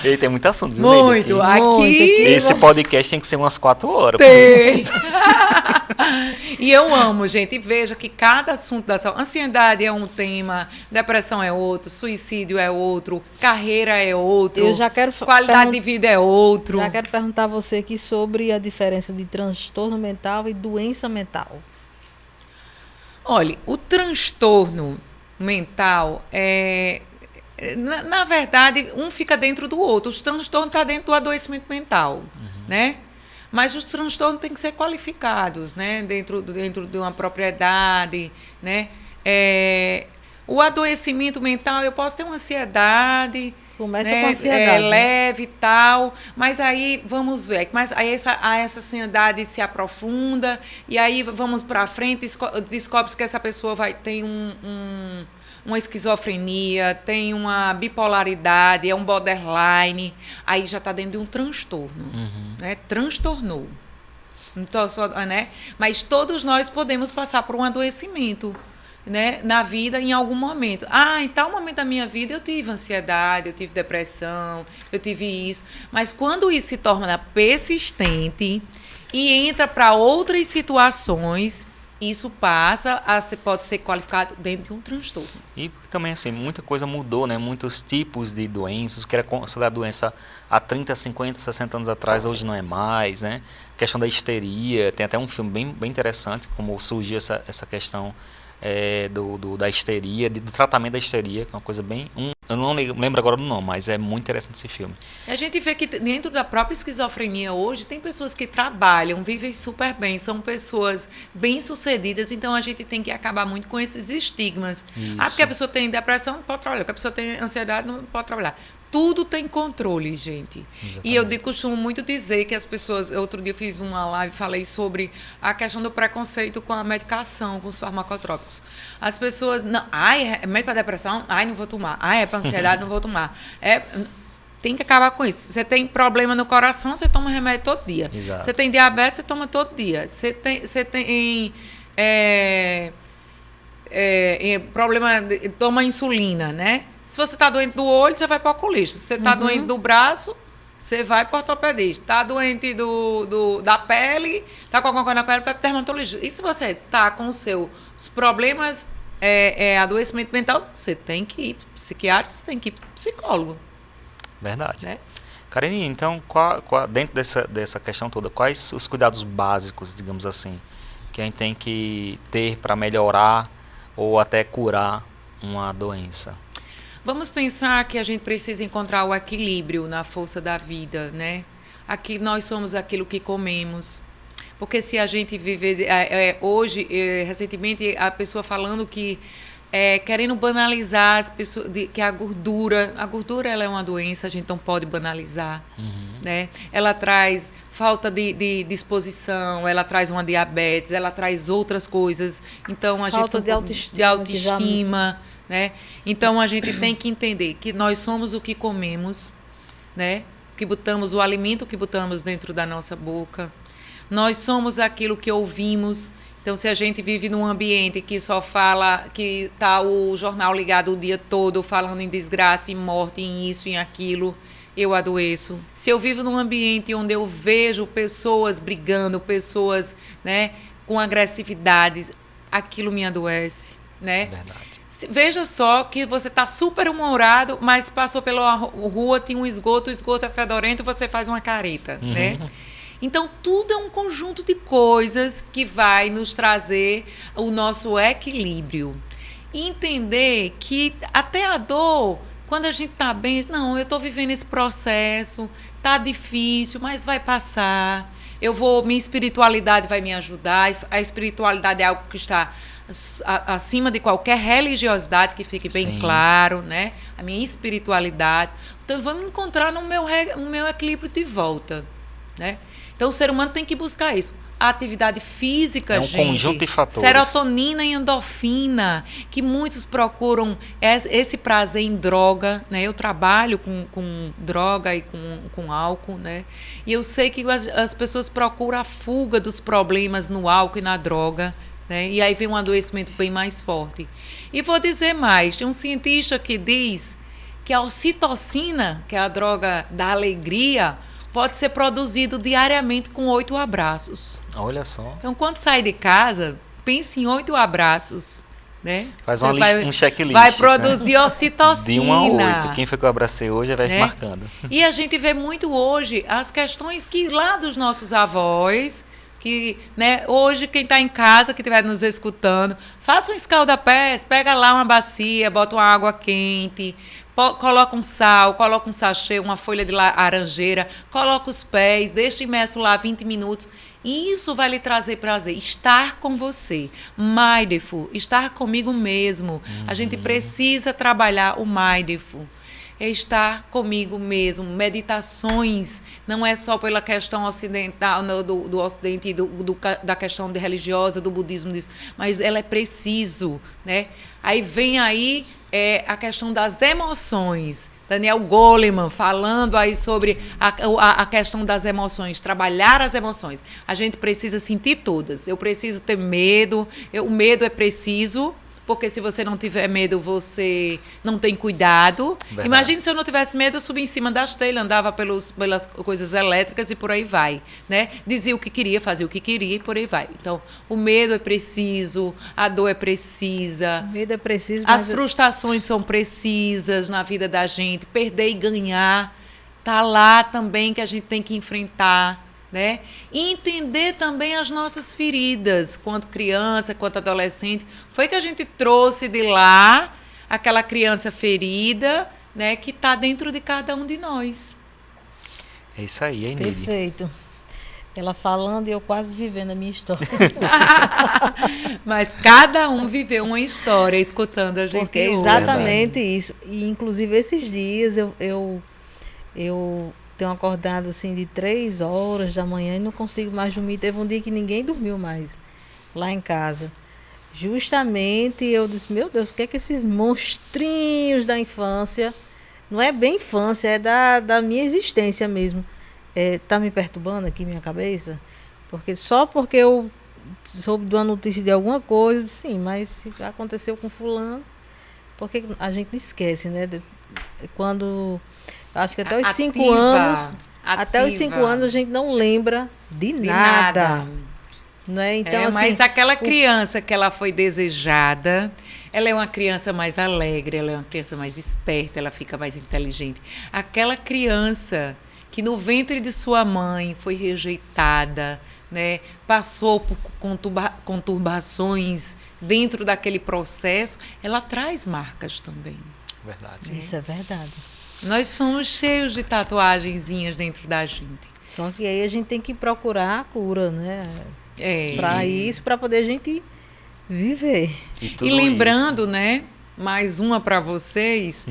E tem muito assunto, viu, Muito. Aqui... Esse podcast tem que ser umas 4 horas. Tem. E eu amo, gente. E veja que cada assunto da saúde... Ansiedade é um tema, depressão é outro, suicídio é outro, carreira é outro, Eu já quero qualidade de vida é outro. Já quero perguntar a você aqui sobre a diferença de transtorno mental e doença mental. Olha, o transtorno mental na verdade, um fica dentro do outro. O transtorno está dentro do adoecimento mental, né? Mas os transtornos têm que ser qualificados, né? Dentro de uma propriedade, né? O adoecimento mental, eu posso ter uma ansiedade, Começa né? com ansiedade, Leve e tal, mas aí vamos ver, mas aí essa ansiedade se aprofunda e aí vamos para frente, descobre que essa pessoa tem uma esquizofrenia, tem uma bipolaridade, é um borderline, aí já está dentro de um transtorno, né? Transtornou. Então, né? Mas todos nós podemos passar por um adoecimento, né, na vida em algum momento. Em tal momento da minha vida eu tive ansiedade, eu tive depressão, eu tive isso. Mas quando isso se torna persistente e entra para outras situações, isso pode ser qualificado dentro de um transtorno. E porque também, assim, muita coisa mudou, né? Muitos tipos de doenças, que era considerada doença há 30, 50, 60 anos atrás, hoje não é mais, né? A questão da histeria, tem até um filme bem interessante, como surgiu essa questão da histeria, do tratamento da histeria, que é uma coisa bem... eu não lembro agora do nome, mas é muito interessante esse filme. A gente vê que dentro da própria esquizofrenia hoje, tem pessoas que trabalham, vivem super bem, são pessoas bem-sucedidas, então a gente tem que acabar muito com esses estigmas. Isso. Porque a pessoa tem depressão, não pode trabalhar, porque a pessoa tem ansiedade, não pode trabalhar. Tudo tem controle, gente. Exatamente. E eu costumo muito dizer que as pessoas... Outro dia eu fiz uma live e falei sobre a questão do preconceito com a medicação, com os farmacotrópicos. As pessoas... é médico para depressão? Não vou tomar. É para ansiedade? Não vou tomar. Tem que acabar com isso. Você tem problema no coração, você toma remédio todo dia. Exato. Você tem diabetes, você toma todo dia. Você tem problema... Toma insulina, né? Se você está doente do olho, você vai para o oculista. Se você está doente do braço, você vai para o ortopedista. Está doente da pele, está com alguma coisa na pele, vai para o dermatologista. E se você está com os seus problemas, adoecimento mental, você tem que ir para o psiquiatra, você tem que ir para o psicólogo. Verdade. Né? Karine, então, dentro dessa questão toda, quais os cuidados básicos, digamos assim, que a gente tem que ter para melhorar ou até curar uma doença? Vamos pensar que a gente precisa encontrar o equilíbrio na força da vida, né? Aqui nós somos aquilo que comemos. Porque se a gente viver... hoje, recentemente, a pessoa falando que... querendo banalizar as pessoas, que a gordura ela é uma doença, a gente não pode banalizar. Né? Ela traz falta de disposição, ela traz uma diabetes, ela traz outras coisas. Então, falta de autoestima. Né? Então, a gente tem que entender que nós somos o que comemos, né? O alimento que botamos dentro da nossa boca. Nós somos aquilo que ouvimos. Então, se a gente vive num ambiente que só fala, que está o jornal ligado o dia todo, falando em desgraça, em morte, em isso, em aquilo, eu adoeço. Se eu vivo num ambiente onde eu vejo pessoas brigando, pessoas, né, com agressividade, aquilo me adoece. Né? Verdade. Veja só que você está super humorado, mas passou pela rua, tinha um esgoto, o esgoto é fedorento, você faz uma careta, né? Então, tudo é um conjunto de coisas que vai nos trazer o nosso equilíbrio. E entender que até a dor, quando a gente está bem, não, eu estou vivendo esse processo, tá difícil, mas vai passar. Minha espiritualidade vai me ajudar. A espiritualidade é algo que está acima de qualquer religiosidade, que fique bem claro, né? A minha espiritualidade. Então, vamos encontrar no meu equilíbrio de volta, né? Então, o ser humano tem que buscar isso. A atividade física, gente, conjunto de fatores. Serotonina e endorfina, que muitos procuram esse prazer em droga, né? Eu trabalho com droga e com álcool, né? E eu sei que as pessoas procuram a fuga dos problemas no álcool e na droga, né? E aí vem um adoecimento bem mais forte. E vou dizer mais, tem um cientista que diz que a ocitocina, que é a droga da alegria, pode ser produzido diariamente com 8 abraços. Olha só. Então, quando sai de casa, pense em 8 abraços, né? Faz um checklist. Vai produzir ocitocina. De 1 a 8. Quem foi que eu abracei hoje vai marcando. E a gente vê muito hoje as questões que lá dos nossos avós, que, né, hoje quem está em casa, que estiver nos escutando, faça um escalda-pés, pega lá uma bacia, bota uma água quente, coloca um sal, coloca um sachê, uma folha de laranjeira, coloca os pés, deixa imerso lá 20 minutos. E isso vai lhe trazer prazer. Estar com você. Mindful, estar comigo mesmo. A gente precisa trabalhar o mindful. É estar comigo mesmo. Meditações não é só pela questão ocidental, do Ocidente, da questão religiosa, do budismo, disso, mas ela é preciso, né? Aí vem a questão das emoções. Daniel Goleman falando aí sobre a questão das emoções, trabalhar as emoções. A gente precisa sentir todas. Eu preciso ter medo, o medo é preciso, porque se você não tiver medo, você não tem cuidado. Verdade. Imagine se eu não tivesse medo, eu subia em cima das telhas, andava pelas coisas elétricas e por aí vai, né? Dizia o que queria, fazia o que queria e por aí vai. Então, o medo é preciso, a dor é precisa. O medo é preciso. As frustrações são precisas na vida da gente. Perder e ganhar, tá lá também que a gente tem que enfrentar. Né? E entender também as nossas feridas, quanto criança, quanto adolescente. Foi que a gente trouxe de lá aquela criança ferida, né, que está dentro de cada um de nós. É isso aí, hein, Nili? Perfeito. Ela falando e eu quase vivendo a minha história. Mas cada um viveu uma história escutando a gente. Porque é exatamente isso. E, inclusive, esses dias eu tenho acordado assim de 3 horas da manhã e não consigo mais dormir. Teve um dia que ninguém dormiu mais lá em casa. Justamente eu disse, meu Deus, o que é que esses monstrinhos da infância, não é bem infância, é da minha existência mesmo, tá me perturbando aqui minha cabeça? Porque só porque eu soube de uma notícia de alguma coisa, eu disse, sim, mas se aconteceu com fulano, porque a gente não esquece, né? Quando... Acho que até os 5 anos. Até os 5 anos a gente não lembra de nada. Né? Então, assim, mas aquela criança que ela foi desejada, ela é uma criança mais alegre, ela é uma criança mais esperta, ela fica mais inteligente. Aquela criança que no ventre de sua mãe foi rejeitada, né? Passou por conturbações dentro daquele processo, ela traz marcas também. Verdade. Isso é verdade. Nós somos cheios de tatuagenzinhas dentro da gente. Só que aí a gente tem que procurar a cura, né? Para isso, para poder a gente viver. E lembrando, né? Mais uma para vocês.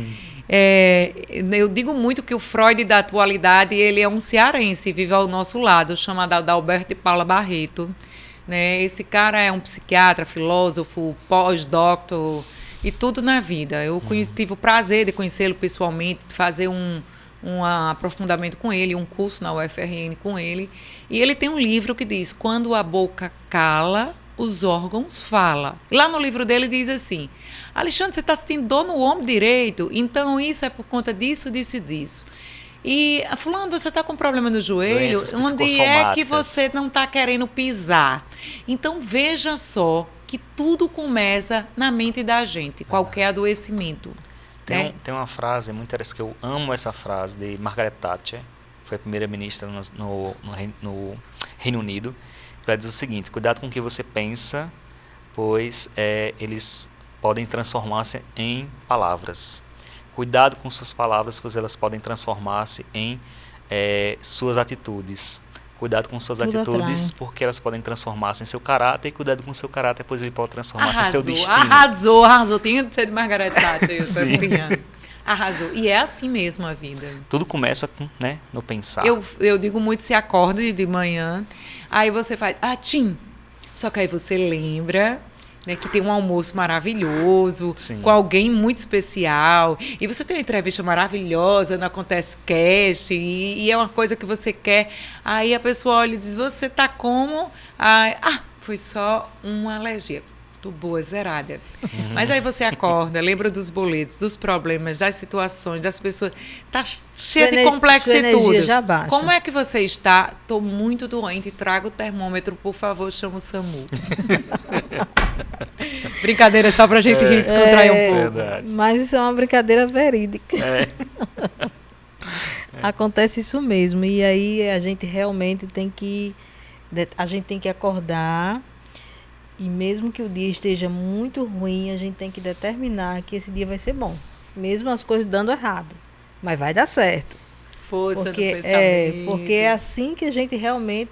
Eu digo muito que o Freud da atualidade, ele é um cearense, vive ao nosso lado, chamado Adalberto de Paula Barreto. Né? Esse cara é um psiquiatra, filósofo, pós-doutor, e tudo na vida. Eu tive o prazer de conhecê-lo pessoalmente, de fazer um aprofundamento com ele, um curso na UFRN com ele. E ele tem um livro que diz, quando a boca cala, os órgãos falam. Lá no livro dele diz assim, Alexandre, você está sentindo dor no ombro direito? Então isso é por conta disso, disso e disso. E, fulano, você está com problema no joelho? Onde é que você não está querendo pisar? Então, veja só que tudo começa na mente da gente, qualquer adoecimento. Tem uma frase muito interessante, que eu amo essa frase, de Margaret Thatcher, foi a primeira-ministra no Reino Unido. Ela diz o seguinte, cuidado com o que você pensa, pois eles podem transformar-se em palavras. Cuidado com suas palavras, pois elas podem transformar-se em suas atitudes. Cuidado com suas atitudes, porque elas podem transformar-se em seu caráter. E cuidado com seu caráter, pois ele pode transformar-se em seu destino. Arrasou. Tinha de ser de Margaret Thatcher. Arrasou. E é assim mesmo a vida. Tudo começa no pensar. Eu digo muito, se acorda de manhã, aí você faz, tchim. Só que aí você lembra, né, que tem um almoço maravilhoso, Sim. com alguém muito especial, e você tem uma entrevista maravilhosa no Acontece Cast, e é uma coisa que você quer. Aí a pessoa olha e diz, você tá como? Foi só uma alergia. Tô boa, zerada. Mas aí você acorda, lembra dos boletos, dos problemas, das situações, das pessoas. Tá cheia de complexo e tudo. Já baixa. Como é que você está? Tô muito doente. Traga o termômetro, por favor, chama o SAMU. Brincadeira, só pra gente rir, descontrair um pouco. Verdade. Mas isso é uma brincadeira verídica. Acontece isso mesmo. E aí a gente realmente tem que acordar. E mesmo que o dia esteja muito ruim, a gente tem que determinar que esse dia vai ser bom. Mesmo as coisas dando errado. Mas vai dar certo. Força do pensamento. Porque é assim que a gente realmente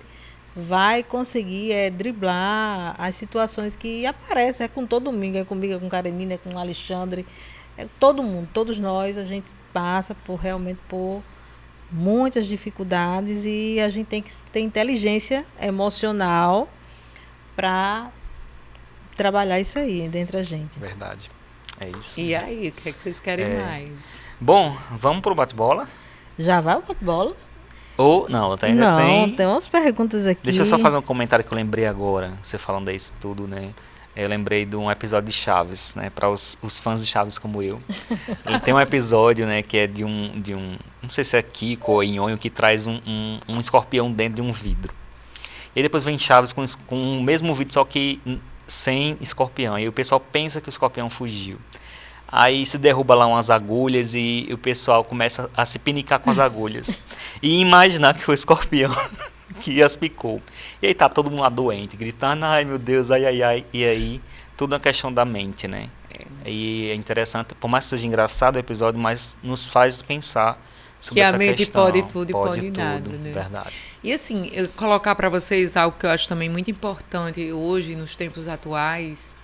vai conseguir driblar as situações que aparecem. É com todo mundo, é comigo, é com Karenina, é com o Alexandre. É todo mundo, todos nós, a gente passa realmente por muitas dificuldades e a gente tem que ter inteligência emocional para trabalhar isso aí dentro da gente. Verdade. É isso. E aí, o que é que vocês querem mais? Bom, vamos pro bate-bola? Já vai o bate-bola? Ou não, ainda tem... tem umas perguntas aqui. Deixa eu só fazer um comentário que eu lembrei agora, você falando isso tudo, né? Eu lembrei de um episódio de Chaves, né? Para os fãs de Chaves como eu. E tem um episódio, né? Que é de um... Não sei se é Kiko ou Nhonho, que traz um escorpião dentro de um vidro. E depois vem Chaves com o mesmo vidro, só que sem escorpião. E o pessoal pensa que o escorpião fugiu. Aí se derruba lá umas agulhas e o pessoal começa a se pinicar com as agulhas. E imaginar que foi o escorpião que as picou. E aí tá todo mundo lá doente, gritando, ai meu Deus, ai, ai, ai. E aí, tudo é questão da mente, né? E é interessante, por mais que seja engraçado o episódio, mas nos faz pensar sobre essa questão. Que a mente pode tudo e pode nada, né? Verdade. E assim, eu colocar para vocês algo que eu acho também muito importante hoje, nos tempos atuais,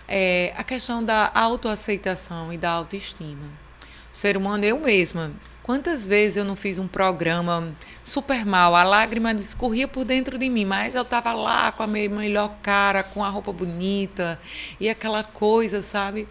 é a questão da autoaceitação e da autoestima. O ser humano, eu mesma, quantas vezes eu não fiz um programa super mal, a lágrima escorria por dentro de mim, mas eu estava lá com a minha melhor cara, com a roupa bonita e aquela coisa, sabe?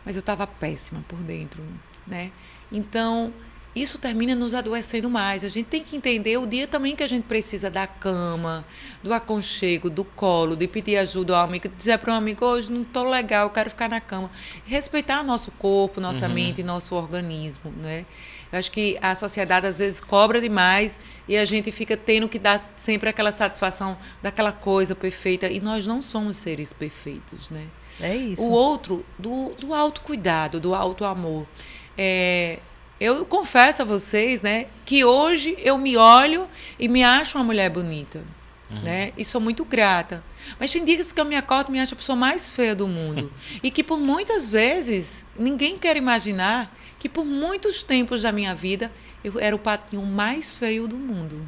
Mas eu estava péssima por dentro, né? Então, isso termina nos adoecendo mais. A gente tem que entender o dia também que a gente precisa da cama, do aconchego, do colo, de pedir ajuda ao amigo, dizer para um amigo, hoje não estou legal, eu quero ficar na cama. Respeitar nosso corpo, nossa mente, nosso organismo, né? Eu acho que a sociedade às vezes cobra demais e a gente fica tendo que dar sempre aquela satisfação daquela coisa perfeita. E nós não somos seres perfeitos, né? É isso. O outro, do autocuidado, do autoamor. Eu confesso a vocês, né, que hoje eu me olho e me acho uma mulher bonita, né? E sou muito grata. Mas tem dias que eu me acordo e me acho a pessoa mais feia do mundo. E que por muitas vezes, ninguém quer imaginar que por muitos tempos da minha vida eu era o patinho mais feio do mundo,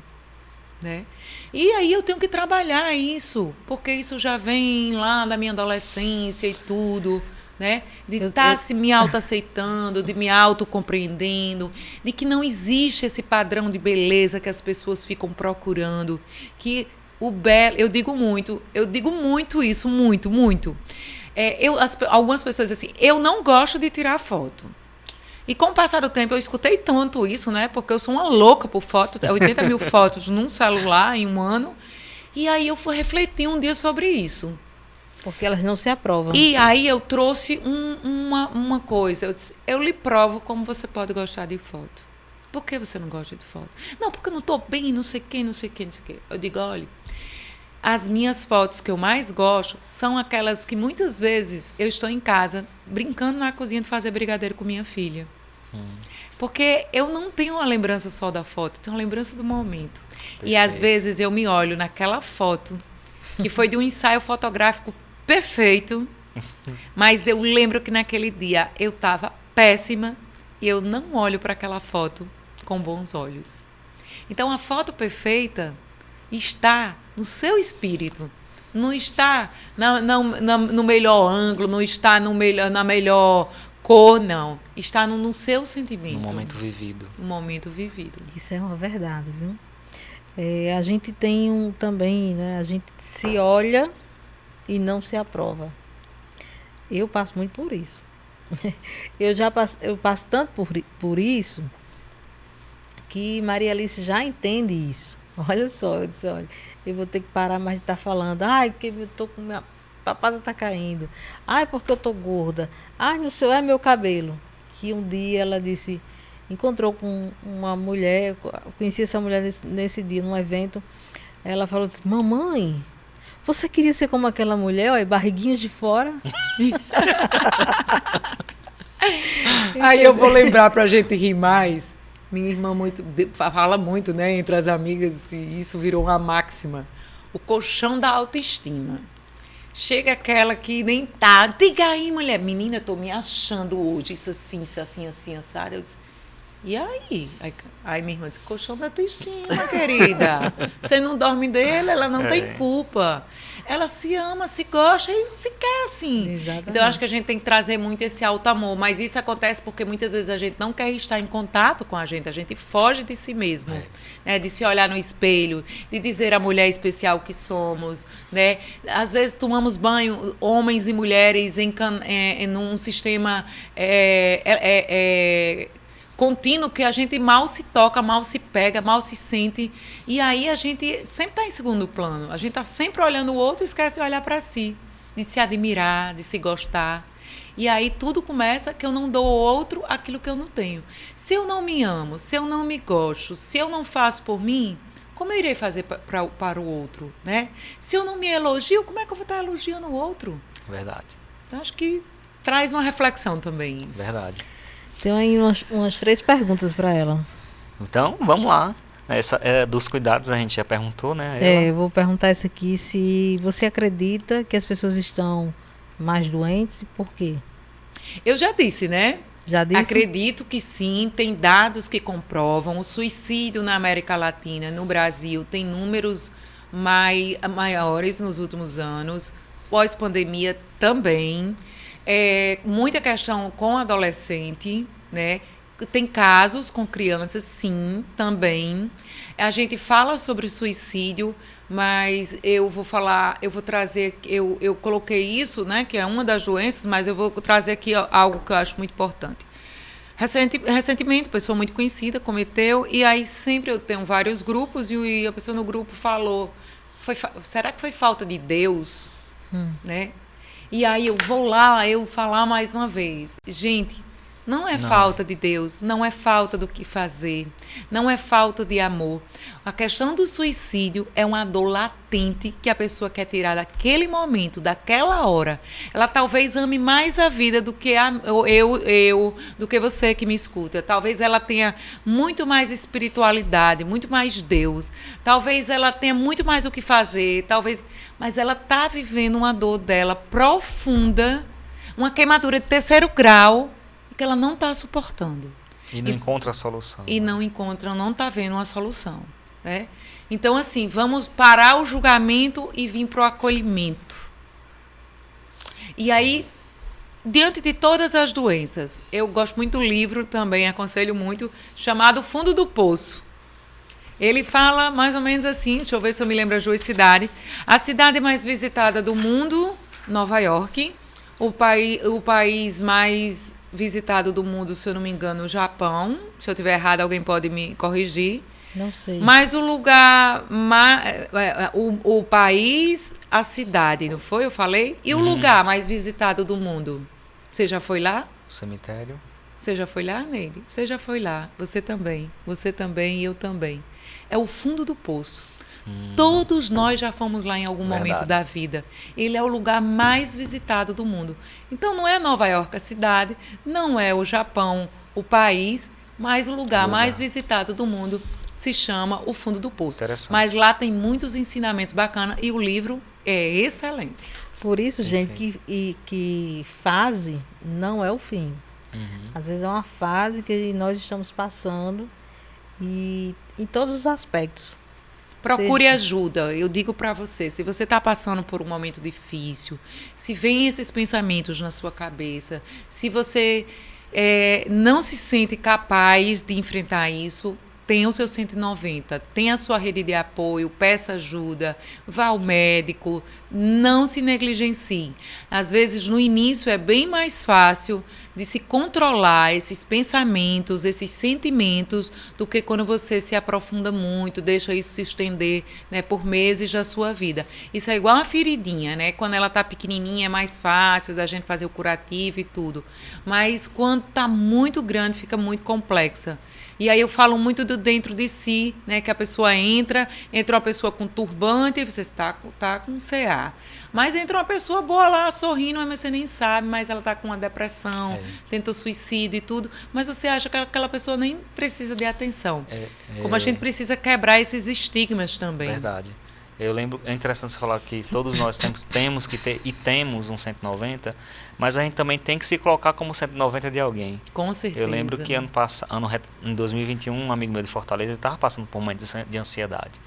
né? E aí eu tenho que trabalhar isso, porque isso já vem lá da minha adolescência e tudo, né? De estar se me autoaceitando, de me autocompreendendo, de que não existe esse padrão de beleza que as pessoas ficam procurando, que o belo, eu digo muito isso, muito, muito. Algumas pessoas dizem assim, eu não gosto de tirar foto. E com o passar do tempo, eu escutei tanto isso, né? Porque eu sou uma louca por foto, 80 mil fotos num celular em um ano. E aí eu fui refletir um dia sobre isso. Porque elas não se aprovam. E aí eu trouxe uma coisa. Eu disse, eu lhe provo como você pode gostar de foto. Por que você não gosta de foto? Não, porque eu não estou bem, não sei quem, não sei quem, não sei o quê. Eu digo, olha, as minhas fotos que eu mais gosto são aquelas que muitas vezes eu estou em casa, brincando na cozinha de fazer brigadeiro com minha filha. Porque eu não tenho uma lembrança só da foto, tenho uma lembrança do momento. Perfeito. E às vezes eu me olho naquela foto, que foi de um ensaio fotográfico perfeito, Mas eu lembro que naquele dia eu estava péssima e eu não olho para aquela foto com bons olhos. Então, a foto perfeita está no seu espírito, não está no melhor ângulo, não está na melhor cor, não. Está no seu sentimento. No momento vivido. No momento vivido. Isso é uma verdade, viu? A gente tem também, né? A gente se olha e não se aprova. Eu passo muito por isso. Eu passo tanto por isso que Maria Alice já entende isso. Olha só, eu disse, olha, eu vou ter que parar mais de estar falando. Ai, porque eu tô com minha papada tá caindo. Ai, porque eu tô gorda. Ai, não sei, é meu cabelo. Que um dia ela disse, encontrou com uma mulher, conheci essa mulher nesse dia, num evento. Ela falou assim, mamãe, você queria ser como aquela mulher, ó, barriguinha de fora? Aí eu vou lembrar pra gente rir mais. Minha irmã fala muito, né, entre as amigas, e isso virou uma máxima. O colchão da autoestima. Chega aquela que nem tá. Diga aí, mulher. Menina, tô me achando hoje. Isso assim, assado. Eu disse, e aí? Aí minha irmã disse, colchão da autoestima, querida. Você não dorme dele, ela não tem culpa. Ela se ama, se gosta e se quer assim. Exatamente. Então, eu acho que a gente tem que trazer muito esse alto amor. Mas isso acontece porque muitas vezes a gente não quer estar em contato com a gente foge de si mesmo. Né? De se olhar no espelho, de dizer a mulher especial que somos. Né? Às vezes tomamos banho, homens e mulheres, num sistema contínuo que a gente mal se toca, mal se pega, mal se sente. E aí a gente sempre está em segundo plano. A gente está sempre olhando o outro e esquece de olhar para si, de se admirar, de se gostar. E aí tudo começa que eu não dou ao outro aquilo que eu não tenho. Se eu não me amo, se eu não me gosto, se eu não faço por mim, como eu irei fazer para o outro? Né? Se eu não me elogio, como é que eu vou estar elogiando o outro? Verdade. Então, acho que traz uma reflexão também isso. Verdade. Tem aí umas 3 perguntas para ela. Então, vamos lá. Essa dos cuidados a gente já perguntou, né? Eu vou perguntar essa aqui, se você acredita que as pessoas estão mais doentes e por quê? Eu já disse, né? Já disse? Acredito que sim, tem dados que comprovam. O suicídio na América Latina, no Brasil, tem números maiores nos últimos anos. Pós-pandemia também. Muita questão com adolescente, né? Tem casos com crianças, sim, também. A gente fala sobre suicídio, mas eu vou trazer, eu coloquei isso, né, que é uma das doenças, mas eu vou trazer aqui algo que eu acho muito importante. Recentemente, pessoa muito conhecida cometeu, e aí sempre eu tenho vários grupos, e a pessoa no grupo falou, será que foi falta de Deus? Né? E aí eu vou lá, eu falar mais uma vez. Gente, não é falta de Deus, não é falta do que fazer, não é falta de amor. A questão do suicídio é uma dor latente que a pessoa quer tirar daquele momento, daquela hora. Ela talvez ame mais a vida do que do que você que me escuta. Talvez ela tenha muito mais espiritualidade, muito mais Deus. Talvez ela tenha muito mais o que fazer, mas ela está vivendo uma dor dela profunda, uma queimadura de 3º grau, que ela não está suportando. E não encontra a solução. E não está vendo uma solução. Né? Então, assim, vamos parar o julgamento e vir para o acolhimento. E aí, diante de todas as doenças, eu gosto muito do livro também, aconselho muito, chamado Fundo do Poço. Ele fala mais ou menos assim, deixa eu ver se eu me lembro as 2 cidades. A cidade mais visitada do mundo, Nova York. O país mais visitado do mundo, se eu não me engano, o Japão. Se eu estiver errado, alguém pode me corrigir. Não sei. Mas o lugar, o país, a cidade, não foi? Eu falei? E o lugar mais visitado do mundo? Você já foi lá? Cemitério. Você já foi lá, Neide? Você já foi lá. Você também. Você também e eu também. É o fundo do poço. Todos nós já fomos lá em algum momento da vida. Ele é o lugar mais visitado do mundo. Então, não é Nova York a cidade, não é o Japão o país, mas o lugar mais visitado do mundo se chama o Fundo do Poço. Mas lá tem muitos ensinamentos bacanas e o livro é excelente. Por isso, gente, Perfeito. que fase não é o fim. Uhum. Às vezes é uma fase que nós estamos passando e em todos os aspectos. Procure Seja- ajuda. Eu digo para você, se você está passando por um momento difícil, se vem esses pensamentos na sua cabeça, se você não se sente capaz de enfrentar isso, tenha o seu 190, tenha a sua rede de apoio, peça ajuda, vá ao médico, não se negligencie. Às vezes, no início, é bem mais fácil de se controlar esses pensamentos, esses sentimentos, do que quando você se aprofunda muito, deixa isso se estender, né, por meses da sua vida. Isso é igual uma feridinha, né? Quando ela está pequenininha é mais fácil da gente fazer o curativo e tudo. Mas quando está muito grande, fica muito complexa. E aí eu falo muito do dentro de si, né? Que a pessoa entra uma pessoa com turbante e você está com CA. Mas entra uma pessoa boa lá, sorrindo, mas você nem sabe, mas ela está com uma depressão, tentou suicídio e tudo, mas você acha que aquela pessoa nem precisa de atenção. Como a gente precisa quebrar esses estigmas também. Verdade. Eu lembro, é interessante você falar que todos nós temos que ter, e temos um 190, mas a gente também tem que se colocar como 190 de alguém. Com certeza. Eu lembro que em 2021, um amigo meu de Fortaleza estava passando por um momento de ansiedade.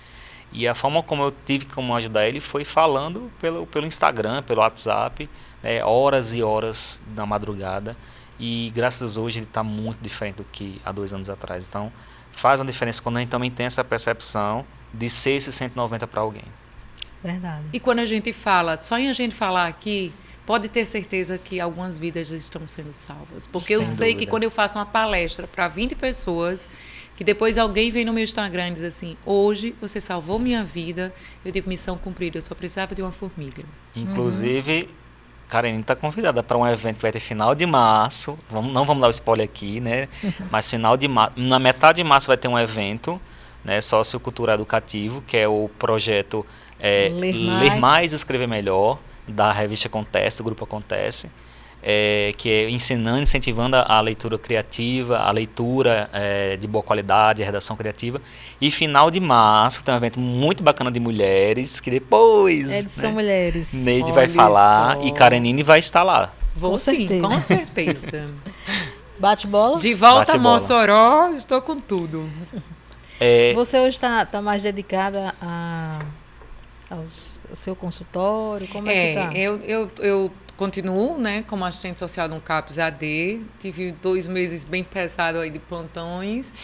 E a forma como eu tive como ajudar ele foi falando pelo Instagram, pelo WhatsApp, né, horas e horas da madrugada. E graças a Deus hoje ele está muito diferente do que há 2 anos atrás. Então faz uma diferença quando a gente também tem essa percepção de ser esse 190 para alguém. Verdade. E quando a gente fala, só em a gente falar aqui, pode ter certeza que algumas vidas estão sendo salvas. Porque eu Sem sei dúvida. que quando eu faço uma palestra para 20 pessoas, que depois alguém vem no meu Instagram e diz assim, hoje você salvou minha vida, eu digo missão cumprida, eu só precisava de uma formiga. Inclusive, Karine está convidada para um evento que vai ter final de março. Não vamos dar o spoiler aqui, né? Mas final de março, na metade de março vai ter um evento, né, sociocultural educativo, que é o projeto Ler Mais, Escrever Melhor, da revista Acontece, do Grupo Acontece, que é ensinando, incentivando a leitura criativa, a leitura de boa qualidade, a redação criativa. E final de março tem um evento muito bacana de mulheres, que depois São mulheres. Neide vai Olha falar só. e Karenine vai estar lá. Vou Com sim, certeza. com certeza. Bate bola? De volta Bate a bola. Mossoró, estou com tudo. Você hoje está mais dedicada ao seu consultório? Como é que está? Eu continuo, né, como assistente social no CAPS AD. Tive 2 meses bem pesados aí de plantões.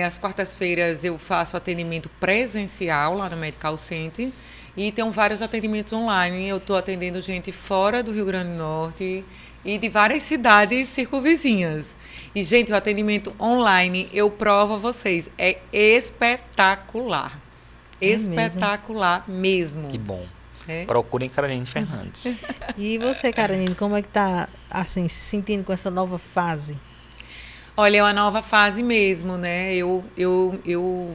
Às quartas-feiras eu faço atendimento presencial lá no Medical Center. E tenho vários atendimentos online. Eu estou atendendo gente fora do Rio Grande do Norte e de várias cidades circunvizinhas. E, gente, o atendimento online, eu provo a vocês, é espetacular. Espetacular mesmo. Que bom. É. Procurem Karenine Fernandes. E você, Karenine, como é que está assim, se sentindo com essa nova fase? Olha, é uma nova fase mesmo, né? Eu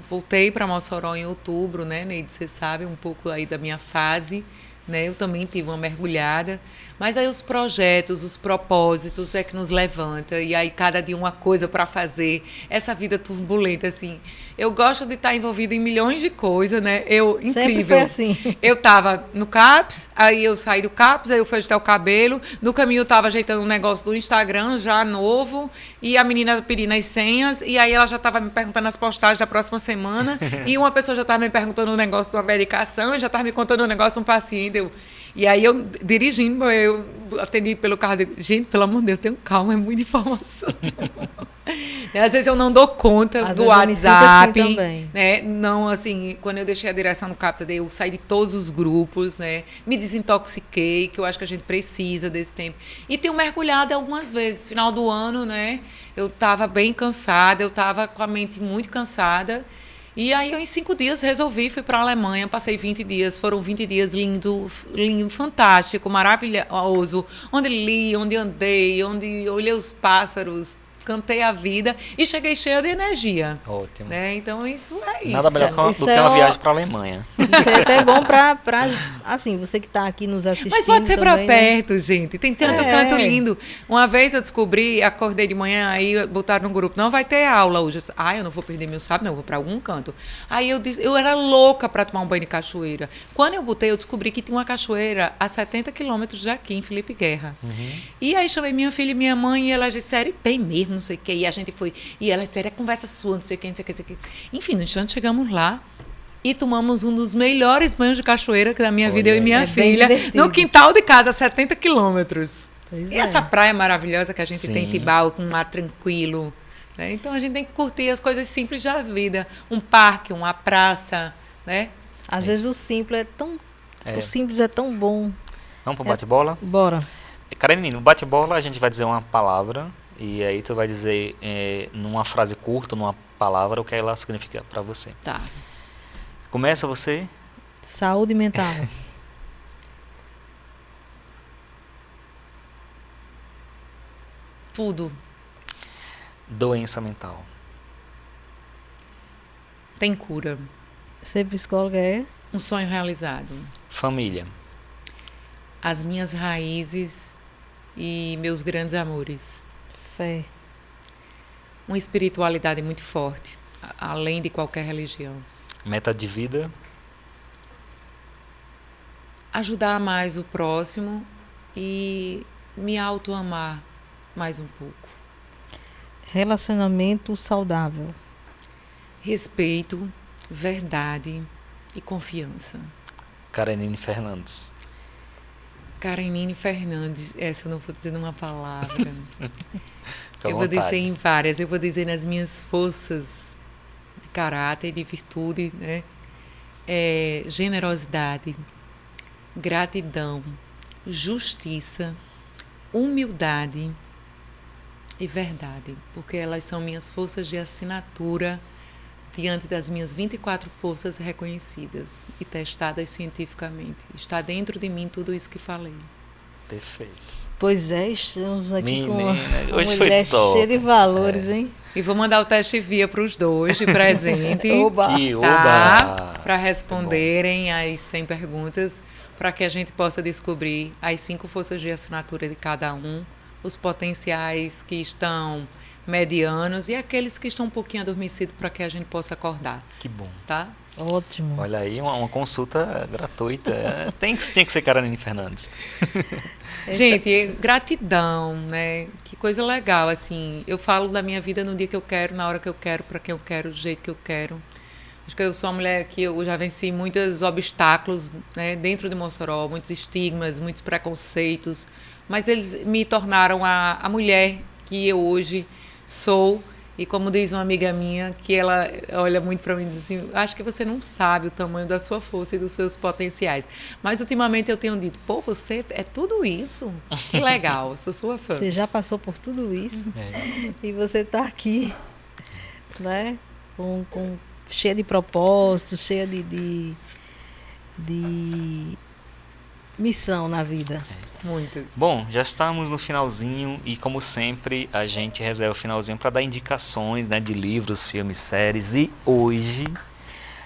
voltei para Mossoró em outubro, né, Neide? Você sabe um pouco aí da minha fase, né? Eu também tive uma mergulhada. Mas aí os projetos, os propósitos é que nos levanta. E aí cada dia uma coisa para fazer. Essa vida turbulenta, assim. Eu gosto de estar envolvida em milhões de coisas, né? Incrível. Sempre foi assim. Eu estava no CAPS, aí eu saí do CAPS, aí eu fui ajeitar o cabelo. No caminho eu estava ajeitando um negócio do Instagram, já novo. E a menina pedindo as senhas. E aí ela já estava me perguntando as postagens da próxima semana. E uma pessoa já estava me perguntando um negócio de uma medicação. E já estava me contando um negócio de um paciente. E aí eu, dirigindo, eu atendi pelo carro. Gente, pelo amor de Deus, tenho calma, é muita informação. Às vezes eu não dou conta do WhatsApp, assim também. né? Não, assim, quando eu deixei a direção no CAPS, eu saí de todos os grupos, né? Me desintoxiquei, que eu acho que a gente precisa desse tempo. E tenho mergulhado algumas vezes. Final do ano, né? Eu estava bem cansada, eu estava com a mente muito cansada. E aí, eu, em 5 dias, resolvi, fui para a Alemanha, passei 20 dias, foram 20 dias lindo, fantástico, maravilhoso, onde li, onde andei, onde olhei os pássaros, cantei a vida e cheguei cheia de energia. Ótimo. Né? Então, isso é isso. Nada melhor do Isso que é uma o- viagem para a Alemanha. Isso é até bom pra assim, você que está aqui nos assistindo. Mas pode ser para também, né? perto, gente. Tem tanto É. canto lindo. Uma vez eu descobri, acordei de manhã, aí botaram no grupo, não vai ter aula hoje. Eu disse, eu não vou perder meu sábado, não, eu vou para algum canto. Aí eu disse, eu era louca para tomar um banho de cachoeira. Quando eu botei, eu descobri que tinha uma cachoeira a 70 quilômetros daqui, em Felipe Guerra. E aí chamei minha filha e minha mãe, e elas disseram, tem mesmo, não sei o quê. E a gente foi, e ela disse, é conversa sua, não sei o quê, não sei o quê, não sei o quê. Enfim, no instante chegamos lá. E tomamos um dos melhores banhos de cachoeira que da minha vida, eu e minha É bem filha, divertido. no quintal de casa, a 70 quilômetros. Pois E é. essa praia maravilhosa que a gente tem em Sim. Tibau, com um mar tranquilo. Né? Então a gente tem que curtir as coisas simples da vida. Um parque, uma praça, né? Às vezes o simples é tão. É. O simples é tão bom. Vamos pro bate-bola? Bora. Karine, no bate-bola a gente vai dizer uma palavra e aí tu vai dizer numa frase curta, numa palavra, o que ela significa para você. Tá. Começa você. Saúde mental. Tudo. Doença mental. Tem cura. Ser psicóloga é Um sonho realizado. Família. As minhas raízes e meus grandes amores. fé. Uma espiritualidade muito forte, além de qualquer religião. Meta de vida. Ajudar mais o próximo e me auto-amar mais um pouco. Relacionamento saudável. Respeito, verdade e confiança. Karenine Fernandes. Karenine Fernandes, essa eu não vou dizer numa palavra. Fica à Eu vou vontade. dizer em várias, eu vou dizer nas minhas forças de caráter, de virtude, né? Generosidade, gratidão, justiça, humildade e verdade, porque elas são minhas forças de assinatura diante das minhas 24 forças reconhecidas e testadas cientificamente. Está dentro de mim tudo isso que falei. Perfeito. Pois é, estamos aqui Menina, com uma hoje foi mulher top. cheia de valores, hein? E vou mandar o teste via para os dois de presente. Oba! Que Tá? oba! Para responderem as 100 perguntas, para que a gente possa descobrir as 5 forças de assinatura de cada um, os potenciais que estão medianos e aqueles que estão um pouquinho adormecidos para que a gente possa acordar, Que bom. tá? Ótimo. Olha aí, uma consulta gratuita. Tinha que ser Karenine Fernandes. Gente, gratidão, né? Que coisa legal, assim. Eu falo da minha vida no dia que eu quero, na hora que eu quero, para quem eu quero, do jeito que eu quero. Acho que eu sou uma mulher que eu já venci muitos obstáculos, né, dentro de Mossoró, muitos estigmas, muitos preconceitos, mas eles me tornaram a mulher que eu hoje sou. E como diz uma amiga minha, que ela olha muito para mim e diz assim, acho que você não sabe o tamanho da sua força e dos seus potenciais. Mas ultimamente eu tenho dito, pô, você é tudo isso? Que legal, eu sou sua fã. Você já passou por tudo isso É. e você está aqui, né? Cheia de propósitos, cheia de missão na vida. Muitas. Bom, já estamos no finalzinho e, como sempre, a gente reserva o finalzinho para dar indicações, né, de livros, filmes, séries. E hoje,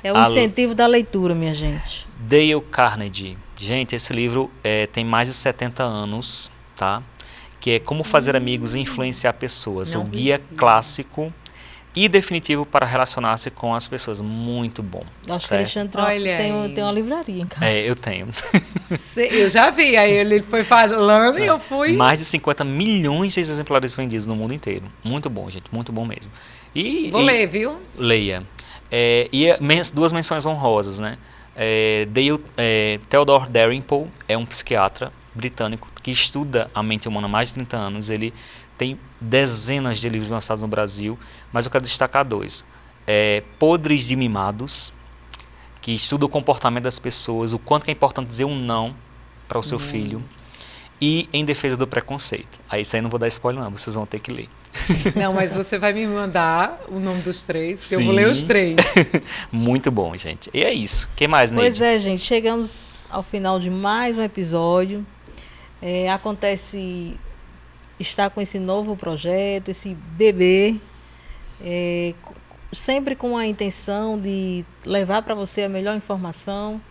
É o incentivo da leitura, minha gente. Dale Carnegie. Gente, esse livro tem mais de 70 anos, tá? Que é Como Fazer Amigos e Influenciar Pessoas. Não O guia precisa. clássico e definitivo para relacionar-se com as pessoas. Muito bom. Acho que certo? Alexandre Olha aí. tem uma livraria em casa. Eu tenho. Eu já vi, aí ele foi falando e eu fui... Mais de 50 milhões de exemplares vendidos no mundo inteiro. Muito bom, gente. Muito bom mesmo. Vou ler, viu? Leia. Duas menções honrosas, né? Theodore Dalrymple é um psiquiatra britânico que estuda a mente humana há mais de 30 anos. Ele tem dezenas de livros lançados no Brasil, mas eu quero destacar 2. Podres de Mimados, que estuda o comportamento das pessoas, o quanto que é importante dizer um não para o seu filho, e Em Defesa do Preconceito. Aí isso aí não vou dar spoiler não, vocês vão ter que ler. Não, mas você vai me mandar o nome dos 3, que eu vou Sim. ler os 3. Muito bom, gente. E é isso. O que mais, Neide? Pois é, gente, chegamos ao final de mais um episódio. Acontece estar com esse novo projeto, esse bebê, sempre com a intenção de levar para você a melhor informação,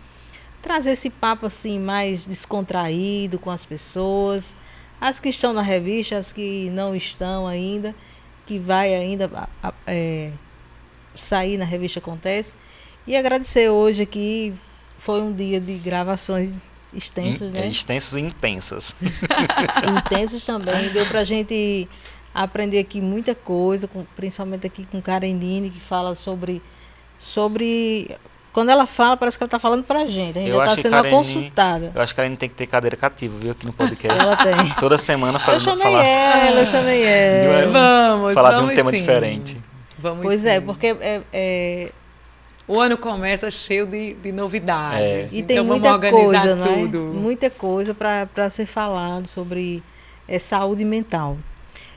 trazer esse papo assim mais descontraído com as pessoas, as que estão na revista, as que não estão ainda, que vai ainda sair na revista Acontece. E agradecer hoje aqui, foi um dia de gravações extensas, né? Extensas e intensas. Intensas também, deu pra gente aprender aqui muita coisa, principalmente aqui com Karen Dini, que fala sobre... Quando ela fala, parece que ela está falando pra gente. A gente já está sendo uma consultada. Eu acho que a Karen tem que ter cadeira cativa, viu, aqui no podcast. Ela tem. Toda semana eu chamei ela. Vamos, falar vamos de um tema sim. diferente. Vamos pois sim. é, porque o ano começa cheio de novidades. E então tem vamos muita organizar coisa, tudo. Né? Muita coisa para ser falado sobre saúde mental.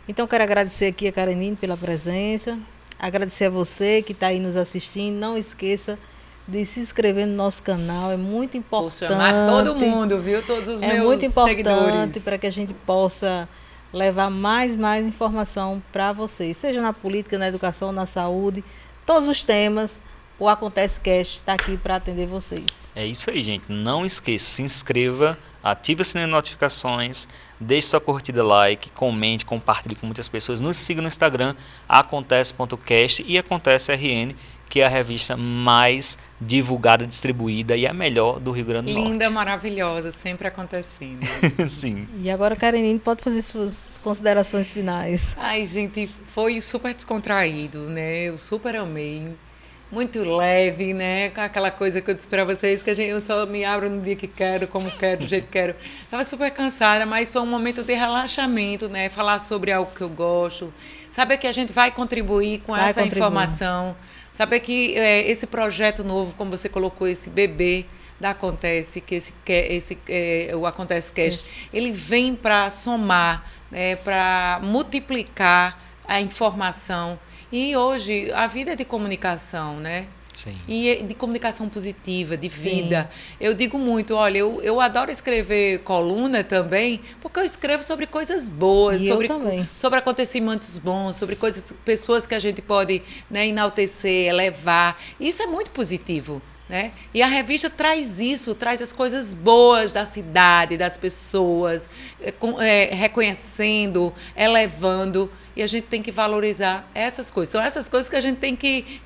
Então, quero agradecer aqui a Karenine pela presença. Agradecer a você que está aí nos assistindo. Não esqueça de se inscrever no nosso canal. É muito importante. Vou chamar todo mundo, viu? Todos os meus seguidores. É muito importante para que a gente possa levar mais informação para vocês. Seja na política, na educação, na saúde. Todos os temas. O Acontece Cast está aqui para atender vocês. É isso aí, gente. Não esqueça, se inscreva, ative o sininho de notificações, deixe sua curtida, like, comente, compartilhe com muitas pessoas. Nos siga no Instagram, acontece.cast e Acontece RN, que é a revista mais divulgada, distribuída e a melhor do Rio Grande do Norte. Linda, maravilhosa, sempre acontecendo. Sim. E agora a Karenine pode fazer suas considerações finais. Ai, gente, foi super descontraído, né? Eu super amei. Muito leve, né? Com aquela coisa que eu disse para vocês, que eu só me abro no dia que quero, como quero, do jeito que quero. Estava super cansada, mas foi um momento de relaxamento, né? Falar sobre algo que eu gosto. Saber que a gente vai contribuir com essa informação. Saber que esse projeto novo, como você colocou, esse bebê da Acontece, que o Acontece Cast, ele vem para somar, né? Para multiplicar a informação. E hoje a vida é de comunicação, né? Sim. E de comunicação positiva, de vida. Sim. Eu digo muito, olha, eu adoro escrever coluna também, porque eu escrevo sobre coisas boas, sobre acontecimentos bons, sobre pessoas que a gente pode, né, enaltecer, elevar. Isso é muito positivo. Né? E a revista traz isso, traz as coisas boas da cidade, das pessoas, reconhecendo, elevando, e a gente tem que valorizar essas coisas. São essas coisas que a gente tem que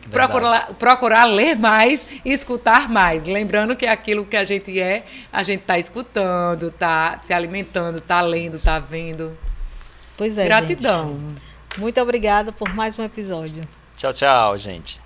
procurar ler mais e escutar mais. Lembrando que aquilo que a gente está escutando, está se alimentando, está lendo, está vendo. Pois é, gratidão. Gente. Muito obrigada por mais um episódio. Tchau, tchau, gente.